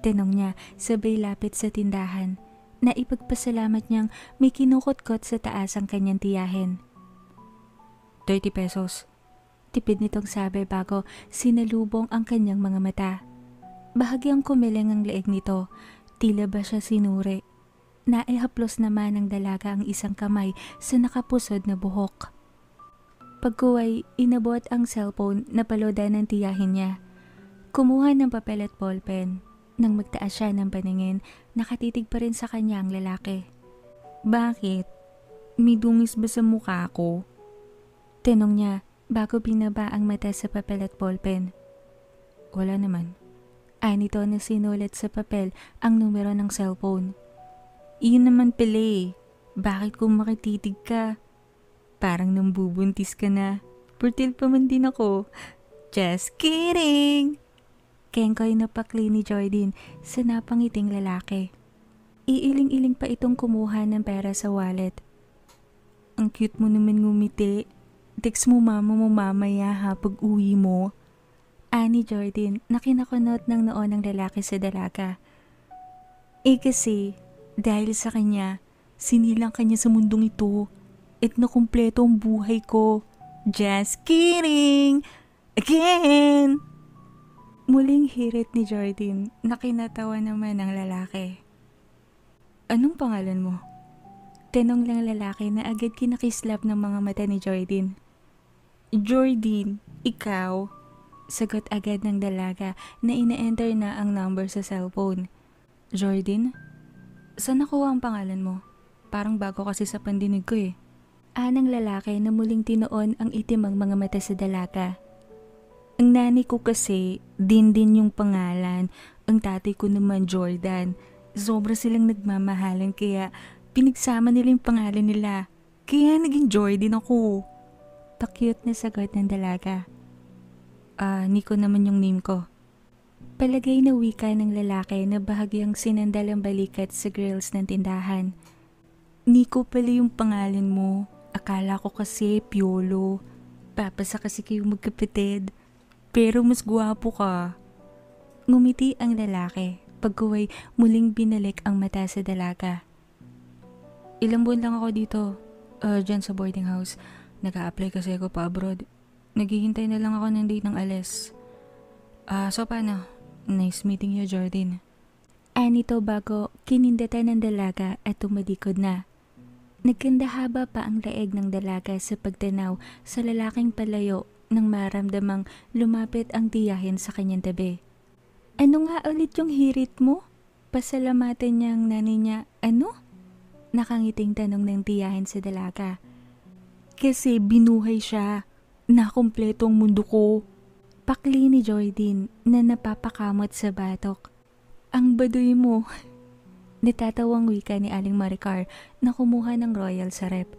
S2: Tanong niya sabay lapit sa tindahan na ipagpasalamat niyang may kinukutkot sa taas ang kanyang tiyahin.
S1: 30 pesos.
S2: Tipid nitong sabi bago sinalubong ang kanyang mga mata. Bahagyang kumiling ang leeg nito, tila ba siya sinuri. Naihaplos naman ng dalaga ang isang kamay sa nakapusod na buhok. Pagkuway, inabot ang cellphone na paloda ng tiyahin niya. Kumuha ng papel at ballpen. Nang magtaas siya ng paningin, nakatitig pa rin sa kanya ang lalaki.
S1: Bakit? May dungis ba sa mukha ko?
S2: Tinong niya bago binaba ang mata sa papel at ballpen.
S1: Wala naman.
S2: Nito na sinulat sa papel ang numero ng cellphone.
S1: Iyon naman pala eh. Bakit kung makititig ka? Parang nambubuntis ka na. Fertile pa man din ako. Just kidding!
S2: Kengkoy na pakli ni Jordan sa napangiting lalaki. Iiling-iling pa itong kumuha ng pera sa wallet.
S1: Ang cute mo naman ngumiti. Text mo mama mo mamaya ha pag uwi mo.
S2: Ani Jordan na kinakunot ng noo ng lalaki sa dalaga.
S1: Kasi dahil sa kanya, sinilang kanya sa mundong ito at nakumpleto ang buhay ko. Just kidding! Again!
S2: Muling hirit ni Jordan na kinatawa naman ng lalaki.
S1: Anong pangalan mo?
S2: Tanong lang lalaki na agad kinakislap ng mga mata ni Jordan.
S1: Jordan, ikaw?
S2: Sagot agad ng dalaga na ina-enter na ang number sa cellphone.
S1: Jordan? Saan nakuha ang pangalan mo? Parang bago kasi sa pandinig ko eh.
S2: Anang lalaki na muling tinoon ang itimang mga mata sa dalaga. Ang nanay ko kasi, din yung pangalan. Ang tatay ko naman Jordan. Sobra silang nagmamahalan kaya pinagsama nila yung pangalan nila. Kaya naging Jordan ako. Pakyut na sagot ng dalaga.
S1: Nico naman yung name ko.
S2: Palagay na wika ng lalaki na bahagyang sinandal ang balikat sa grills ng tindahan.
S1: Nico pala yung pangalan mo. Akala ko kasi Piolo. Papasa kasi kayong magkapatid. Pero mas gwapo ka.
S2: Ngumiti ang lalaki. Pagkuway muling binalik ang mata sa dalaga.
S1: Ilang buwan lang ako dito. Dyan sa boarding house. Nag-a-apply kasi ako pa abroad. Naghihintay na lang ako ng date ng alis. So paano? Nice meeting you, Jordan.
S2: Anito bago kinindatan ng dalaga at tumalikod na. Nagkandahaba pa ang leeg ng dalaga sa pagtanaw sa lalaking palayo nang maramdamang lumapit ang tiyahin sa kanyang tabi. Ano nga ulit yung hirit mo? Pasalamatan niya ang nanay niya. Ano? Nakangiting tanong ng tiyahin sa dalaga. Kasi binuhay siya. Nakumpleto ang mundo ko. Pakli ni Jordan na napapakamot sa batok. Ang baduy mo. Natatawang wika ni Aling Maricar na kumuha ng royal sa rep.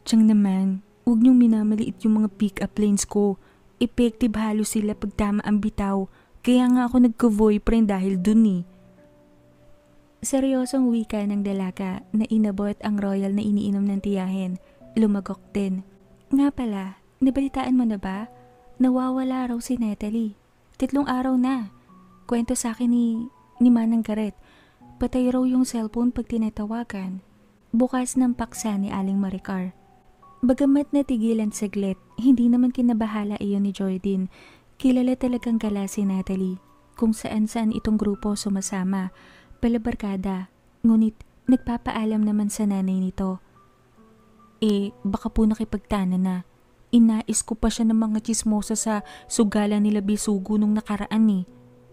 S2: Tiyang naman, huwag niyong minamaliit yung mga pick-up lines ko. Effective halos sila pag tama ang bitaw. Kaya nga ako nagka-boyfriend dahil dun eh. Seryosong wika ng dalaga na inabot ang royal na iniinom ng tiyahin. Lumagok din. Nga pala, nabalitaan mo na ba? Nawawala raw si Natalie. 3 araw na. Kwento sa akin ni Manang Gareth. Patay raw yung cellphone pag tinatawagan. Bukas ng paksa ni Aling Maricar. Bagamat natigilan saglit, hindi naman kinabahala iyon ni Jordan. Kilala talagang gala si Natalie. Kung saan-saan itong grupo sumasama. Palabarkada. Ngunit nagpapaalam naman sa nanay nito. Baka po nakipagtana na. Inais ko pa siya ng mga chismosa sa sugalan nila Bisugo nung nakaraan eh.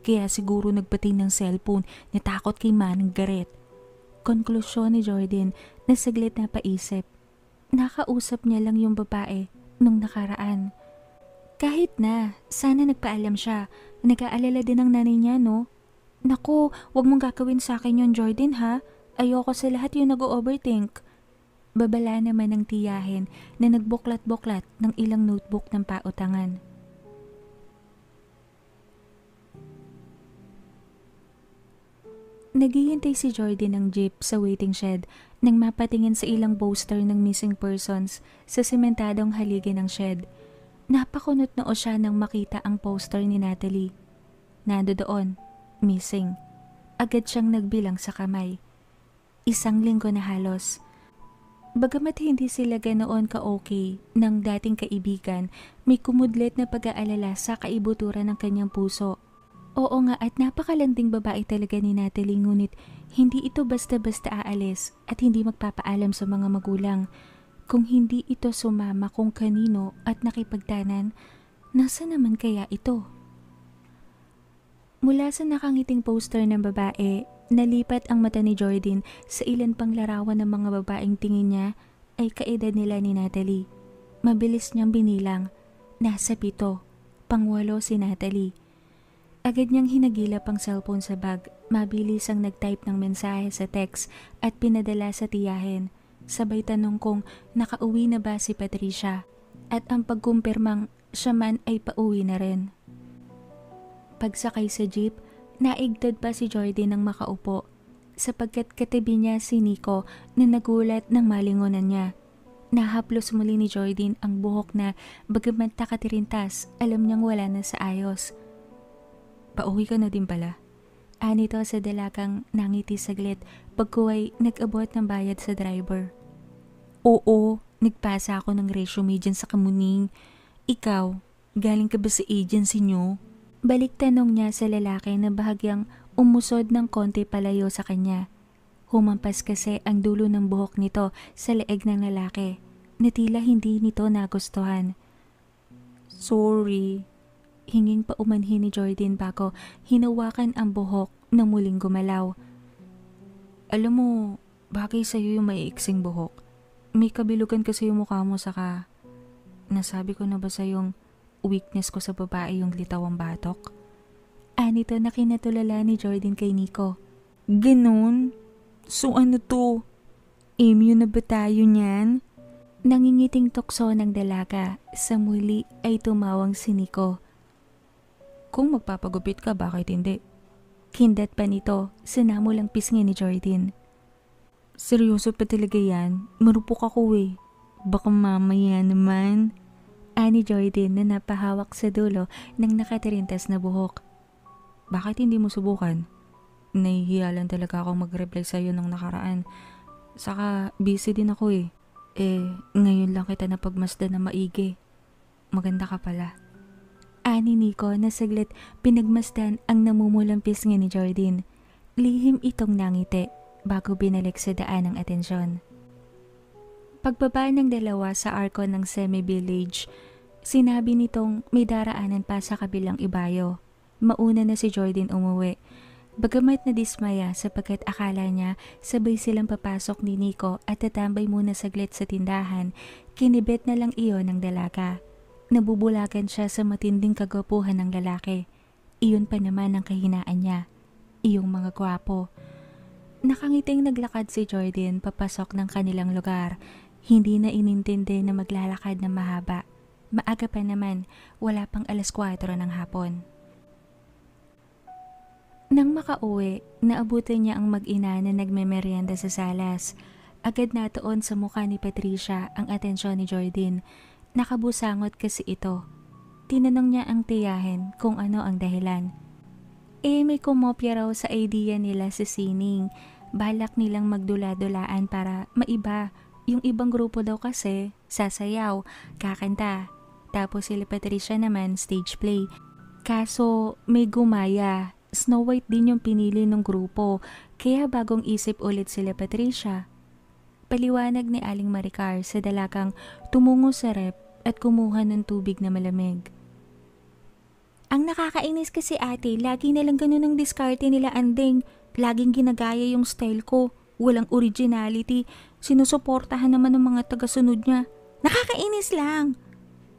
S2: Kaya siguro nagpatay ng cellphone, natakot kay Manang Gareth. Konklusyon ni Jordan na saglit na paisip. Nakausap niya lang yung babae nung nakaraan. Kahit na, sana nagpaalam siya. Nag-aalala din ang nanay niya, no? Naku, wag mong gagawin sa akin yun, Jordan, ha? Ayoko sa lahat yung nag-overthink. Babala naman ng tiyahin na nagbuklat-buklat ng ilang notebook ng pautangan. Naghihintay si Jordan ng jeep sa waiting shed nang mapatingin sa ilang poster ng missing persons sa sementadong haligi ng shed. Napakunot noo siya nang makita ang poster ni Natalie. Nando doon, missing. Agad siyang nagbilang sa kamay. 1 linggo na halos. Bagamat hindi sila ganoon ka-okay ng dating kaibigan, may kumudlit na pag-aalala sa kaibuturan ng kanyang puso. Oo nga at napakalanding babae talaga ni Natalie ngunit hindi ito basta-basta aalis at hindi magpapaalam sa mga magulang. Kung hindi ito sumama kung kanino at nakipagtanan, nasa naman kaya ito? Mula sa nakangiting poster ng babae, nalipat ang mata ni Jordan sa ilan pang larawan ng mga babaeng tingin niya ay kaedad nila ni Natalie. Mabilis niyang binilang, nasa 7, pang-8 si Natalie. Agad niyang hinagilap ang cellphone sa bag, mabilis ang nag-type ng mensahe sa text at pinadala sa tiyahin. Sabay tanong kung nakauwi na ba si Patricia at ang pagkumpirmang siya man ay pauwi na rin. Pagsakay sa jeep, naigtad pa si Jordan ng makaupo sapagkat katabi niya si Nico na nagulat ng malingonan niya. Nahaplos muli ni Jordan ang buhok na bagamat takatirintas, alam niyang wala na sa ayos. Pauwi ka na din pala. Anito sa dalagang nangiti saglit pagkuway nag-abot ng bayad sa driver. Oo, nagpasa ako ng resume dyan sa Kamuning. Ikaw, galing ka ba sa agency niyo? Balik tanong niya sa lalaki na bahagyang umusod ng konti palayo sa kanya. Humampas kasi ang dulo ng buhok nito sa leeg ng lalaki na tila hindi nito nagustuhan. Sorry. Hinging paumanhin ni Jordan bago hinawakan ang buhok na muling gumalaw. Alam mo, bagay sa'yo yung maiiksing buhok. May kabilugan kasi yung mukha mo saka nasabi ko na ba sa'yong weakness ko sa babae yung litawang batok? Anito na kinatulala ni Jordan kay Nico. Ganun? So ano to? Emu na ba tayo niyan? Nangingiting tukso ng dalaga, sa muli ay tumawang si Nico. Kung magpapagupit ka, bakit hindi? Kindat pa nito, sinamulang pisngi ni Jordan. Seryoso pa talaga yan? Marupok ako eh. Baka mamaya naman. Ani Jordan na napahawak sa dulo ng nakatirintas na buhok. Bakit hindi mo subukan? Nahihiya lang talaga akong mag-reply sa'yo ng nakaraan. Saka busy din ako eh. Ngayon lang kita napagmasdan na maigi. Maganda ka pala. Ani Nico na saglit pinagmasdan ang namumulang pisngi ni Jordan. Lihim itong nangiti bago binalik sa daan ang atensyon. Pagbaba ng dalawa sa arko ng semi-village, Sinabi nitong may daraanan pa sa kabilang ibayo. Mauna na si Jordan umuwi. Bagamat nadismaya sapagkat akala niya sabay silang papasok ni Nico at tatambay muna saglit sa tindahan, kinibet na lang iyon ng dalaga. Nabubulagan siya sa matinding kagwapuhan ng lalaki. Iyon pa naman ang kahinaan niya. Iyong mga gwapo. Nakangiting naglakad si Jordan papasok ng kanilang lugar. Hindi na inintindi na maglalakad na mahaba. Maaga pa naman, wala pang 4:00 ng hapon. Nang makauwi, naabutan niya ang mag-ina na nagmemeryenda sa salas. Agad natuon sa mukha ni Patricia ang atensyon ni Jordan. Nakabusangot kasi ito. Tinanong niya ang tiyahin kung ano ang dahilan. May kumopya raw sa idea nila sa sining. Balak nilang magdula-dulaan para maiba. Yung ibang grupo daw kasi, sasayaw, kakanta. Tapos sila Patricia naman, stage play. Kaso may gumaya. Snow White din yung pinili ng grupo, kaya bagong isip ulit sila Patricia. Paliwanag ni Aling Maricar sa dalagang tumungo sa rep at kumuha ng tubig na malamig. Ang nakakainis kasi ate, lagi na lang ganun ang diskarte nila Andeng. Laging ginagaya yung style ko, walang originality, sinusuportahan naman ng mga tagasunod niya. Nakakainis lang!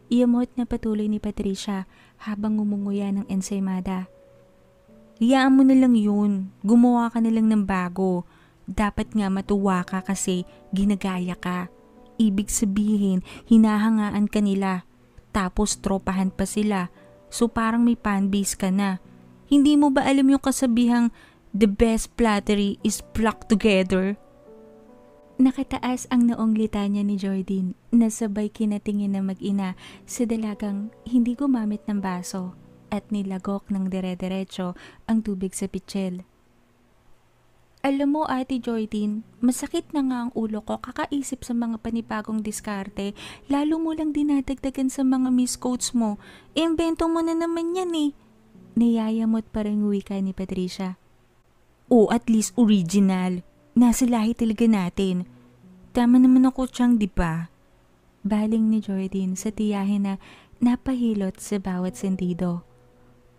S2: Iyamot na patuloy ni Patricia habang ngumunguya ng ensaymada. Hiyaan mo na lang yun. Gumawa ka na lang ng bago. Dapat nga matuwa ka kasi ginagaya ka. Ibig sabihin, hinahangaan ka nila. Tapos tropahan pa sila. So parang may fanbase ka na. Hindi mo ba alam yung kasabihang the best flattery is plucked together? Nakataas ang noong litanya ni Jordan na sabay kinatingin na mag-ina sa dalagang hindi gumamit ng baso at nilagok ng dire-diretso ang tubig sa pitsil. Alam mo Ate Jordan, masakit na nga ang ulo ko kakaisip sa mga panibagong diskarte, lalo mo lang dinadagdagan sa mga misquotes mo. Imbento mo na naman yan eh. Niyayamot pa rin wika ni Patricia. At least original. Nasa lahi talaga natin. Tama naman ako tiyang di ba? Baling ni Jordan sa tiyahin na napahilot sa bawat sentido.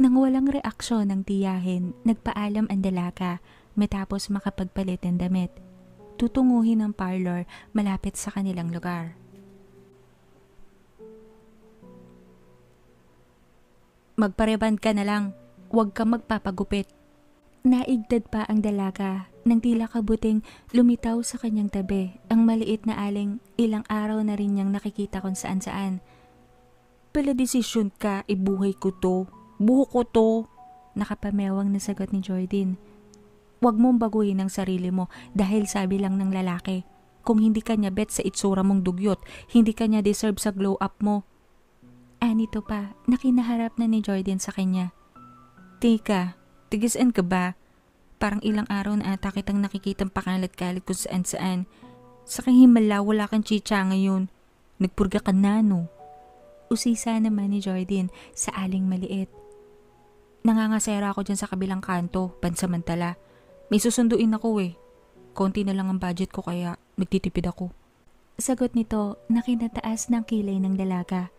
S2: Nang walang reaksyon ng tiyahin, nagpaalam ang dalaga matapos makapagpalit ng damit. Tutunguhin ang parlor malapit sa kanilang lugar. Magpareband ka na lang, huwag ka magpapagupit. Naigdad pa ang dalaga nang tila kabuting lumitaw sa kanyang tabi ang maliit na aling ilang araw na rin niyang nakikita kung saan-saan. Pala desisyon ka, ibuhay ko to. Buho ko to, nakapamewang na sagot ni Jordan. Huwag mong baguhin ang sarili mo dahil sabi lang ng lalaki. Kung hindi ka niya bet sa itsura mong dugyot, hindi ka niya deserve sa glow up mo. Anito pa, nakinaharap na ni Jordan sa kanya. Teka, tigisan ka ba? Parang ilang araw na ata kitang nakikitang pakalat-kalat kung saan-saan. Sa kahimala, wala kang chicha ngayon. Nagpurga ka na, no? Usisa naman ni Jordan sa aling maliit. Nangangasera ako dyan sa kabilang kanto, pansamantala. May susunduin ako eh. Konti na lang ang budget ko kaya nagtitipid ako. Sagot nito na kinataas ng kilay ng dalaga.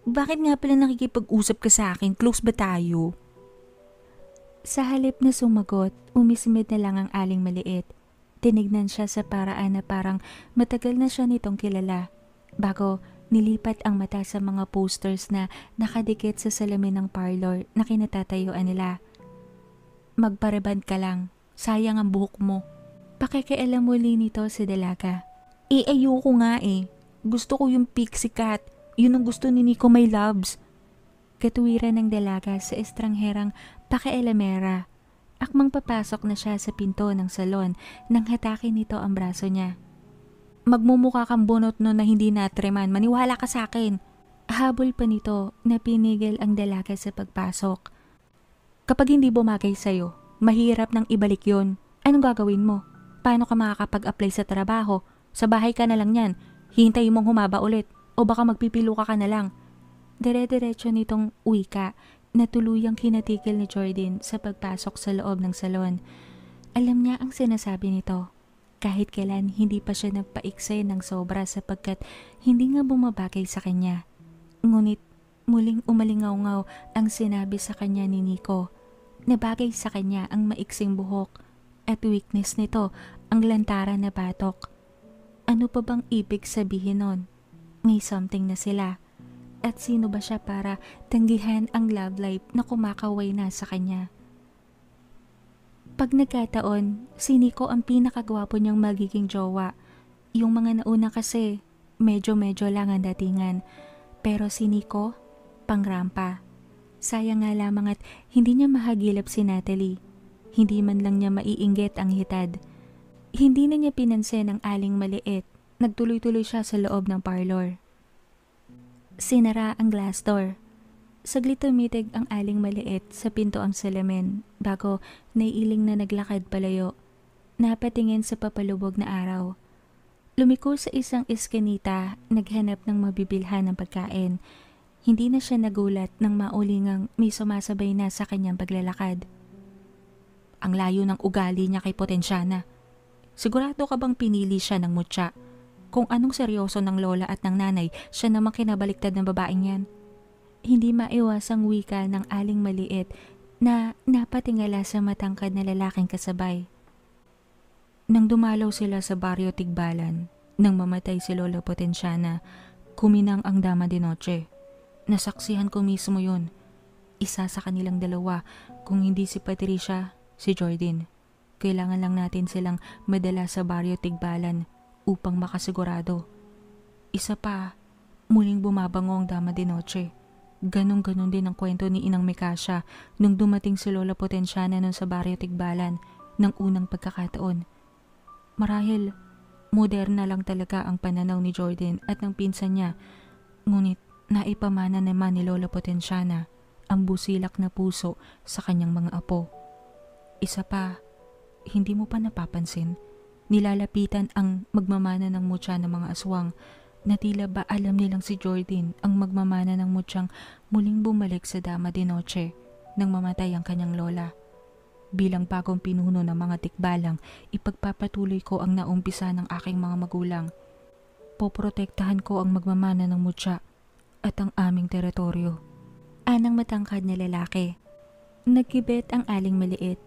S2: Bakit nga pala nakikipag-usap ka sa akin? Close ba tayo? Sa halip na sumagot, umismid na lang ang aling maliit. Tinignan siya sa paraan na parang matagal na siya nitong kilala. Bago nilipat ang mata sa mga posters na nakadikit sa salamin ng parlor na kinatatayuan nila. Magpareband ka lang, sayang ang buhok mo. Pakikialam muli nito si dalaga. Ayoko nga eh. Gusto ko yung pixie cut. Yun ang gusto ni Nico my loves. Katuwiran ng dalaga sa estrangherang pakialamera. Akmang papasok na siya sa pinto ng salon nang hatakin nito ang braso niya. Magmumukha kang bunot no na hindi natreman, maniwala ka sa akin. Habol pa nito na pinigil ang dalaga sa pagpasok. Kapag hindi bumagay sa'yo, mahirap nang ibalik yon. Anong gagawin mo? Paano ka makakapag-apply sa trabaho? Sa bahay ka na lang yan, hintayin mong humaba ulit o baka magpipilo ka na lang. Dire-diretso nitong wika na tuluyang kinatigil ni Jordan sa pagpasok sa loob ng salon. Alam niya ang sinasabi nito. Kahit kailan hindi pa siya nagpaikse ng sobra sapagkat hindi nga bumabagay sa kanya. Ngunit muling umalingaw-ngaw ang sinabi sa kanya ni Nico na bagay sa kanya ang maiksing buhok at weakness nito ang lantaran na batok. Ano pa bang ibig sabihin nun? May something na sila. At sino ba siya para tanggihan ang love life na kumakaway na sa kanya? Pag nagkataon, si Nico ang pinakagwapo niyang magiging jowa. Yung mga nauna kasi, medyo lang ang datingan. Pero si Nico, pangrampa. Sayang nga lamang at hindi niya mahagilap si Natalie. Hindi man lang niya maiinggit ang hitad. Hindi na niya pinansin ang aling maliit. Nagtuloy-tuloy siya sa loob ng parlor. Sinara ang glass door. Saglit tumitig ang aling maliit sa pinto ang salamin bago naiiling na naglakad palayo. Napatingin sa papalubog na araw. Lumiko sa isang eskinita, naghanap ng mabibilhan ng pagkain. Hindi na siya nagulat nang maulingang may sumasabay na sa kanyang paglalakad. Ang layo ng ugali niya kay Potensyana. Sigurado ka bang pinili siya ng mutya? Kung anong seryoso ng lola at ng nanay, siya namang kinabaliktad ng babaeng yan. Hindi maiwasang wika ng aling maliit na napatingala sa matangkad na lalaking kasabay. Nang dumalaw sila sa baryo Tigbalan, nang mamatay si Lola Potensyana, kuminang ang Dama de Noche. Nasaksihan ko mismo yun. Isa sa kanilang dalawa, kung hindi si Patricia, si Jordan. Kailangan lang natin silang madala sa baryo Tigbalan upang makasigurado. Isa pa, muling bumabango ang Dama de Noche. Ganon-ganon din ang kwento ni Inang Mikasya nung dumating si Lola Potensyana nun sa baryo Tigbalan ng unang pagkakataon. Marahil, moderna lang talaga ang pananaw ni Jordan at ng pinsan niya. Ngunit naipamana naman ni Lola Potensyana ang busilak na puso sa kanyang mga apo. Isa pa, hindi mo pa napapansin, nilalapitan ang magmamana ng mutya ng mga aswang na tila ba alam nilang si Jordan ang magmamana ng mutyang muling bumalik sa Dama de Noche nang mamatay ang kanyang lola. Bilang bagong pinuno ng mga Tikbalang, ipagpapatuloy ko ang naumpisa ng aking mga magulang. Poprotektahan ko ang magmamana ng mutya at ang aming teritoryo. Anang matangkad na lalaki. Nagkibet ang aling maliit.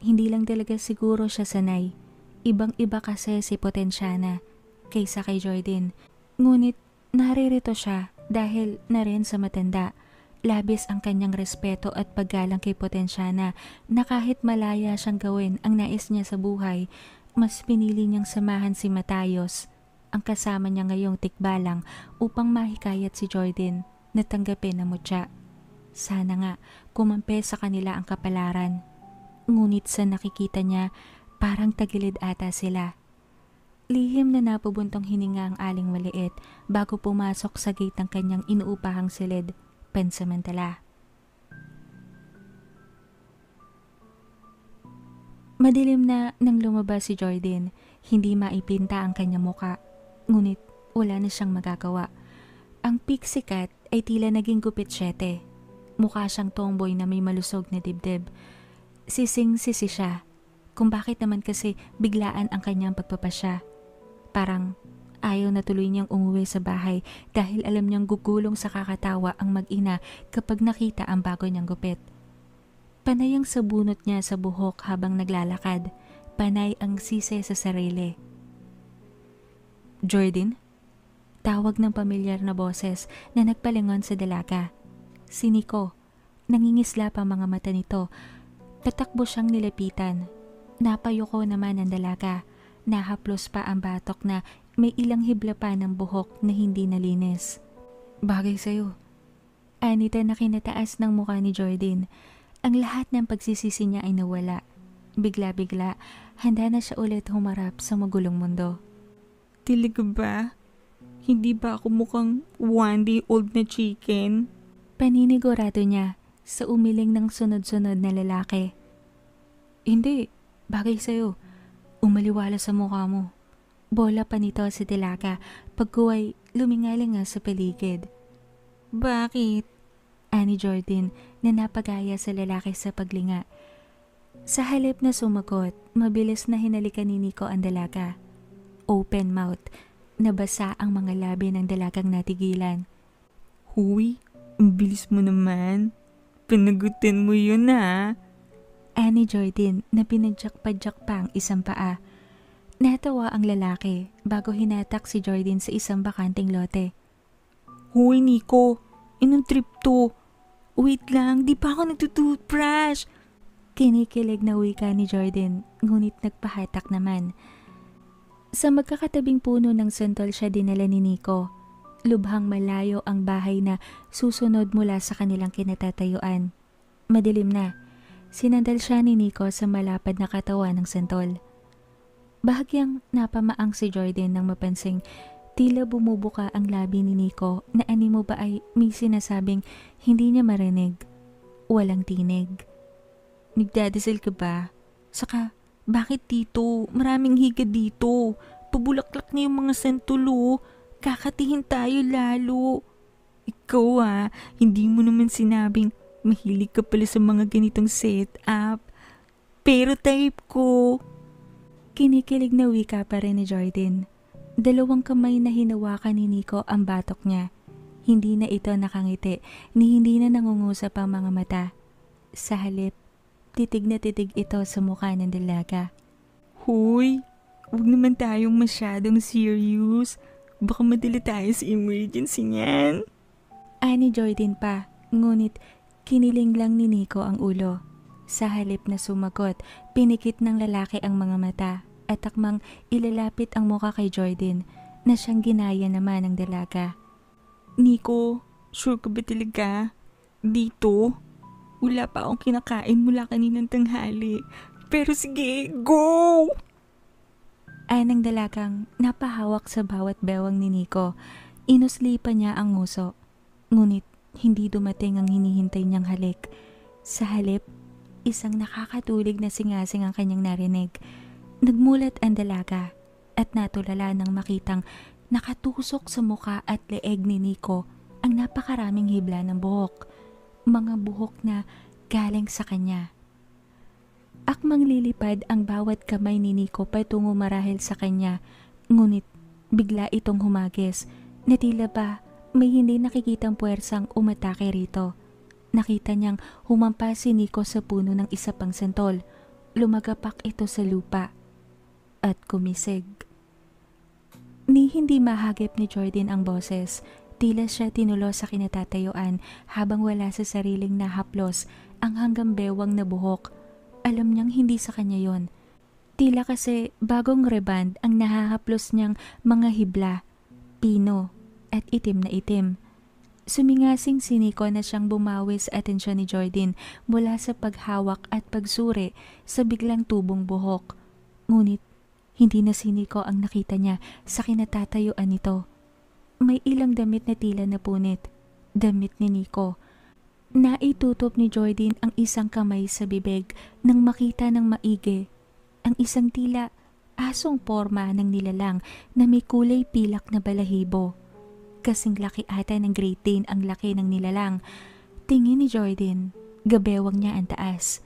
S2: Hindi lang talaga siguro siya sanay. Ibang-iba kasi si Potensyana kaysa kay Jordan. Ngunit naririto siya dahil na rin sa matanda. Labis ang kanyang respeto at paggalang kay Potensyana na kahit malaya siyang gawin ang nais niya sa buhay, mas pinili niyang samahan si Matayos, ang kasama niya ngayong Tikbalang, upang mahikayat si Jordan na tanggapin ang mutya. Sana nga kumampi sa kanila ang kapalaran. Ngunit sa nakikita niya, parang tagilid ata sila. Lihim na napubuntong hininga ang aling maliit bago pumasok sa gate ng kanyang inuupahang silid, pansamantala. Madilim na nang lumabas si Jordan, hindi maipinta ang kanyang muka, ngunit wala na siyang magagawa. Ang pixie cat ay tila naging gupit 7. Mukha siyang tomboy na may malusog na dibdib. Sising-sisi siya kung bakit naman kasi biglaan ang kanyang pagpapasya. Parang ayaw na tuloy niyang umuwi sa bahay dahil alam niyang gugulong sa kakatawa ang mag-ina kapag nakita ang bago niyang gupit. Panay ang sabunot niya sa buhok habang naglalakad. Panay ang sisi sa sarili. Jordan? Tawag ng pamilyar na boses na nagpalingon sa dalaga. Si Nico. Nangingisla pa mga mata nito. Tatakbo siyang nilapitan. Napayuko naman ang dalaga. Nahaplos pa ang batok na may ilang hibla pa ng buhok na hindi nalinis. Bagay sa'yo. Anita na kinataas ng mukha ni Jordan. Ang lahat ng pagsisisi niya ay nawala. Bigla-bigla, handa na siya ulit humarap sa magulong mundo.
S1: Talaga ba? Hindi ba ako mukhang 1-day-old na chicken?
S2: Paninigurado niya sa umiling ng sunod-sunod na lalaki.
S1: Hindi, bagay sa'yo. Umaliwala sa mukha mo.
S2: Bola pa nito si Delaga pagkuway lumingalinga sa paligid.
S1: Bakit?
S2: Ani Jordan na napagaya sa lalaki sa paglinga. Sa halip na sumagot, mabilis na hinalikan ni Nico ang dalaga. Open mouth, nabasa ang mga labi ng dalagang natigilan.
S1: Huy, ang bilis mo naman. Panagutan mo yun
S2: Ani Jordan na pinadyak-padyak pa ang isang paa. Natawa ang lalaki bago hinatak si Jordan sa isang bakanteng lote.
S1: Huy, Nico, inong trip to? Wait lang, di pa ako nagtutoothbrush.
S2: Kinikilig na wika ni Jordan, ngunit nagpahatak naman. Sa magkakatabing puno ng santol siya dinala ni Nico. Lubhang malayo ang bahay na susunod mula sa kanilang kinatatayuan. Madilim na. Sinandal siya ni Nico sa malapad na katawan ng santol. Bahagyang napamaang si Jordan nang mapansing tila bumubuka ang labi ni Nico na animo ba ay may sinasabing hindi niya marinig. Walang tinig.
S1: Nagdadasal ka ba? Saka, bakit dito? Maraming higa dito. Pabulaklak na yung mga santulo. Kakatihin tayo lalo. Ikaw hindi mo naman sinabing mahilig ka pala sa mga ganitong setup. Pero type ko.
S2: Kinikilig na wika pa rin ni Jordan. Dalawang kamay na hinawakan ni Nico ang batok niya. Hindi na ito nakangiti, ni hindi na nangungusap ang mga mata. Sa halip, titig na titig ito sa mukha ng dalaga.
S1: Hoy, huwag naman tayong masyadong serious. Baka madala tayo sa emergency niyan.
S2: Ani Jordan pa, ngunit kiniling lang ni Nico ang ulo. Sa halip na sumagot, pinikit ng lalaki ang mga mata at takmang ilalapit ang mukha kay Jordan na siyang ginaya naman ng dalaga.
S1: Nico, sure ka ba talaga? Dito? Wala pa akong kinakain mula kaninang tanghali. Pero sige, go!
S2: Ng dalagang napahawak sa bawat bewang ni Nico. Inusli pa niya ang nguso. Ngunit hindi dumating ang hinihintay niyang halik. Sa halip, isang nakakatulig na singasing ang kanyang narinig. Nagmulat ang dalaga at natulala nang makitang nakatusok sa muka at leeg ni Nico ang napakaraming hibla ng buhok. Mga buhok na galing sa kanya. Akmang lilipad ang bawat kamay ni Nico patungo marahil sa kanya, ngunit bigla itong humagis na tila ba may hindi nakikitang puwersang umatake rito. Nakita niyang humampas si Nico sa puno ng isa pang santol. Lumagapak ito sa lupa at kumisig. Ni hindi mahagip ni Jordan ang boses. Tila siya tinulo sa kinatatayuan habang wala sa sariling nahaplos ang hanggang bewang na buhok. Alam niyang hindi sa kanya yon. Tila kasi bagong reband ang nahahaplos niyang mga hibla, pino at itim na itim. Sumingasing si Nico na siyang bumawi sa atensyon ni Jordan mula sa paghawak at pagsuri sa biglang tubong buhok. Ngunit hindi na si Nico ang nakita niya sa kinatatayuan nito. May ilang damit na tila napunit. Damit ni Nico. Naitutop ni Jordan ang isang kamay sa bibig nang makita ng maigi ang isang tila asong porma ng nilalang na may kulay pilak na balahibo. Kasing laki ata ng Great Dane ang laki ng nilalang. Tingin ni Jordan, gabewang niya ang taas.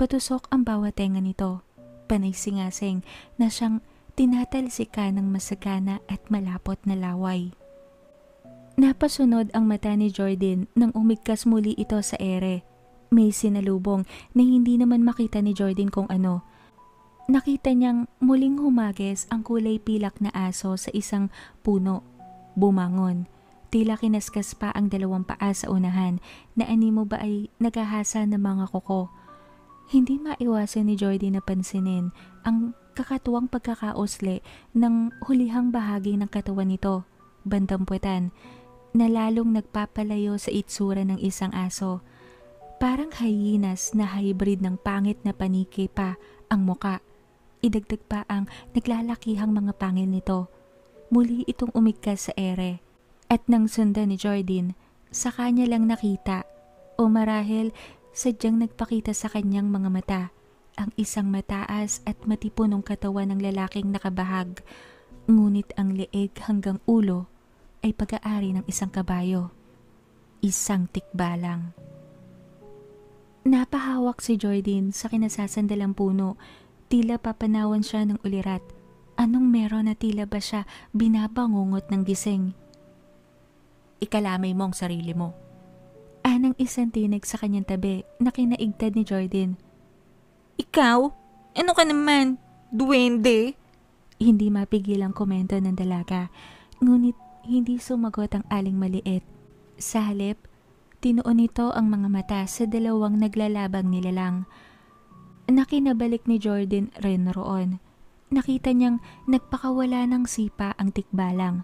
S2: Patusok ang bawat tenga nito. Panay singasing na siyang tinatalsikan ng masagana at malapot na laway. Napasunod ang mata ni Jordan nang umigkas muli ito sa ere. May sinalubong na hindi naman makita ni Jordan kung ano. Nakita niyang muling humagis ang kulay pilak na aso sa isang puno. Bumangon. Tila kinaskas pa ang dalawang paa sa unahan na animo ba ay nagahasa ng mga kuko. Hindi maiwasan ni Jordan na pansinin ang kakatuwang pagkakausli ng hulihang bahagi ng katawan nito, bandang puwetan, na lalong nagpapalayo sa itsura ng isang aso. Parang hyenas na hybrid ng pangit na paniki pa ang muka. Idagdag pa ang naglalakihang mga pangil nito. Muli itong umigkas sa ere. At nang sundan ni Jordan, sa kanya lang nakita o marahil sadyang nagpakita sa kanyang mga mata ang isang mataas at matipunong katawan ng lalaking nakabahag, ngunit ang leeg hanggang ulo ay pag-aari ng isang kabayo. Isang tikbalang. Napahawak si Jordan sa kinasasandalang puno, tila papanawan siya ng ulirat. Anong meron na tila ba siya binabangungot ng gising?
S1: ikalamay mo ang sarili mo.
S2: Anang isang tinig sa kanyang tabi na kinaigtad ni Jordan.
S1: Ikaw? Ano ka naman? Duwende?
S2: Hindi mapigil ang komento ng dalaga, ngunit hindi sumagot ang aling maliit. Sa halip, tinuon nito ang mga mata sa dalawang naglalabang nilalang. Nakinabalik ni Jordan rin roon. Nakita niyang nagpakawala ng sipa ang tikbalang.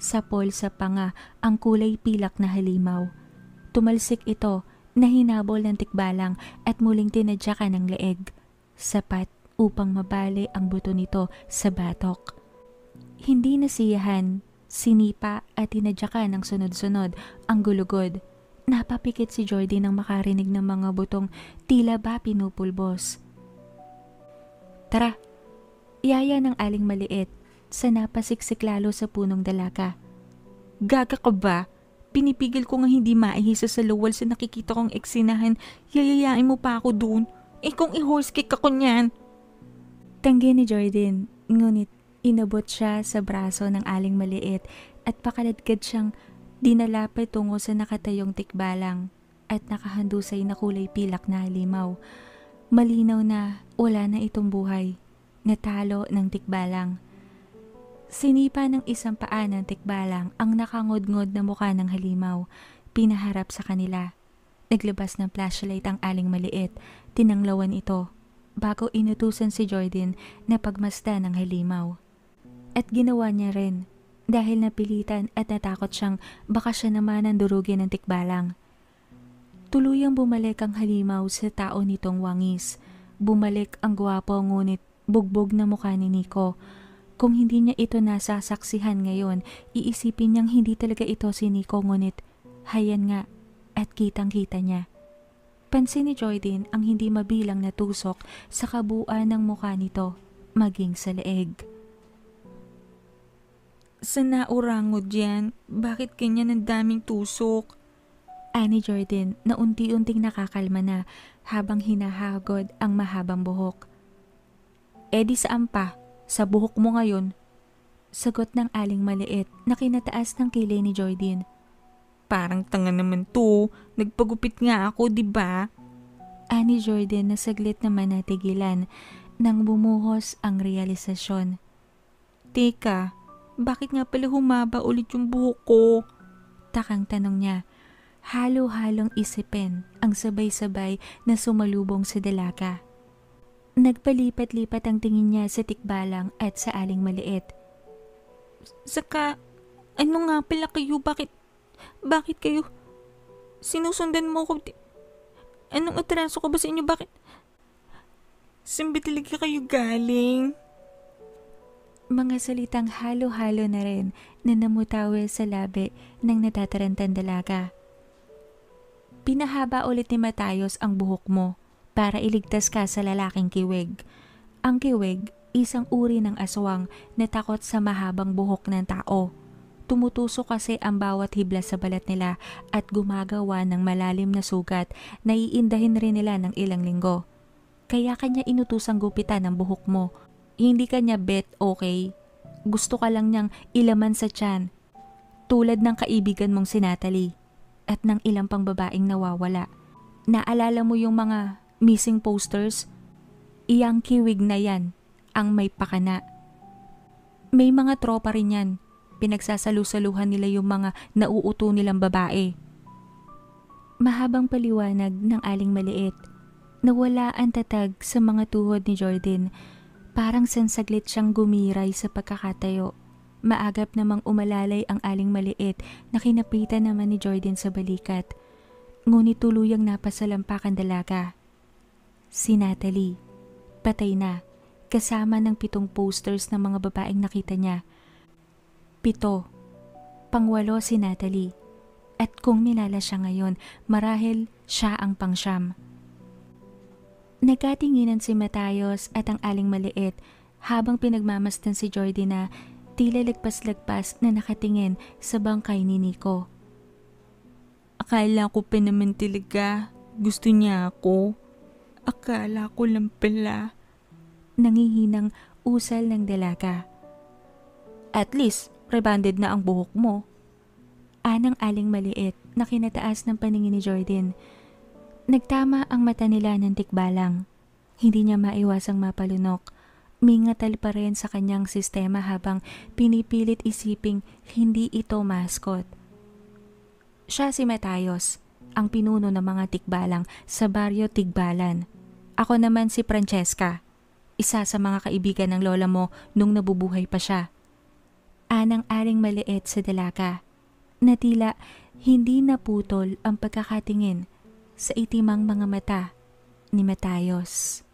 S2: Sapol sa panga ang kulay pilak na halimaw. Tumalsik ito na hinabol ng tikbalang at muling tinadyakan ng leeg. Sapat upang mabali ang buto nito sa batok. Hindi nasiyahan, sinipa at tinadyakan ng sunod-sunod ang gulugod. Napapikit si Jordan nang makarinig ng mga butong tila ba pinupulbos. Tara, iyaya ng aling maliit sa napasiksik lalo sa punong dalaga.
S1: Gaga ka ba? Pinipigil ko nga hindi maihisa sa luwal sa nakikita kong eksinahan. Yayayain mo pa ako dun. Kung i-horse kick ako niyan.
S2: Tanggi ni Jordan, ngunit inabot siya sa braso ng aling maliit at pakaladkad siyang dinalapit tungo sa nakatayong tikbalang at nakahandusay na kulay pilak na halimaw. Malinaw na wala na itong buhay, natalo ng tikbalang. Sinipa ng isang paa ng tikbalang ang nakangod-ngod na mukha ng halimaw, pinaharap sa kanila. Naglabas ng flashlight ang aling maliit, tinanglawan ito, bago inutusan si Jordan na pagmasdan ng halimaw. At ginawa niya rin, dahil napilitan at natakot siyang baka siya naman ang durugin ng tikbalang. Tuluyang bumalik ang halimaw sa tao nitong wangis. Bumalik ang gwapo ngunit bugbog na mukha ni Nico. Kung hindi niya ito nasasaksihan ngayon, iisipin niyang hindi talaga ito si Nico ngunit hayan nga at kitang-kita niya. Pansin ni Jordan ang hindi mabilang na tusok sa kabuuan ng mukha nito, maging sa leeg.
S1: Sa naurangod yan, bakit kanya ng daming tusok?
S2: Ani Jordan na unti-unting nakakalma na habang hinahagod ang mahabang buhok.
S1: Di saan pa? Sa buhok mo ngayon.
S2: Sagot ng aling maliit na kinataas ng kilay ni Jordan.
S1: Parang tanga naman to. Nagpagupit nga ako, di ba?
S2: Ani Jordan na saglit naman natigilan nang bumuhos ang realisasyon.
S1: Teka, bakit nga pala humaba ulit yung buhok ko?
S2: Takang tanong niya. Halo-halong isipin ang sabay-sabay na sumalubong sa dalaga. Nagpalipat-lipat ang tingin niya sa tikbalang at sa aling maliit.
S1: Saka, ano nga pala kayo? Bakit kayo? Sinusundan mo ko? Anong atraso ka ba sa inyo? Bakit? Saan ba talaga kayo galing?
S2: Mga salitang halo-halo na rin na namutawi sa labi ng natatarantang dalaga. Pinahaba ulit ni Matayos ang buhok mo para iligtas ka sa lalaking kiwig. Ang kiwig, isang uri ng aswang na takot sa mahabang buhok ng tao. Tumutusok kasi ang bawat hibla sa balat nila at gumagawa ng malalim na sugat na iindahin rin nila ng ilang linggo. Kaya kanya inutusang gupitan ang buhok mo. Hindi kanya bet, okay? Gusto ka lang niyang ilaman sa tiyan. Tulad ng kaibigan mong si Natalie at ng ilang pang babaeng nawawala. Naalala mo yung mga missing posters? Iyang kiwig na yan ang may pakana. May mga tropa rin yan. Pinagsasalu-saluhan nila yung mga nauuto nilang babae. Mahabang paliwanag ng aling maliit. Nawala ang tatag sa mga tuhod ni Jordan. Parang sansaglit siyang gumiray sa pagkakatayo. Maagap namang umalalay ang aling maliit na kinapitan naman ni Jordan sa balikat. Ngunit tuluyang napasalampak ang dalaga. Si Natalie, patay na, kasama ng 7 posters ng mga babaeng nakita niya. 7, pang-8 si Natalie. At kung nilala siya ngayon, marahil siya ang pang-9. Nagkatinginan si Matayos at ang aling maliit habang pinagmamasdan si Jordan na tila lagpas-lagpas na nakatingin sa bangkay ni Nico.
S1: Akala ko pa naman talaga gusto niya ako. Akala ko lang pala.
S2: Nangihinang usal ng dalaga.
S1: At least, rebanded na ang buhok mo.
S2: Anang aling maliit na kinataas ng paningin ni Jordan. Nagtama ang mata nila ng tikbalang. Hindi niya maiwasang mapalunok. Mingatal pa rin sa kanyang sistema habang pinipilit isiping hindi ito mascot. Siya si Matayos, ang pinuno ng mga tikbalang sa baryo Tigbalan. Ako naman si Francesca, isa sa mga kaibigan ng lola mo nung nabubuhay pa siya. Anang aling maliit sa dalaga, na tila hindi naputol ang pagkakatingin sa itimang mga mata ni Matayos.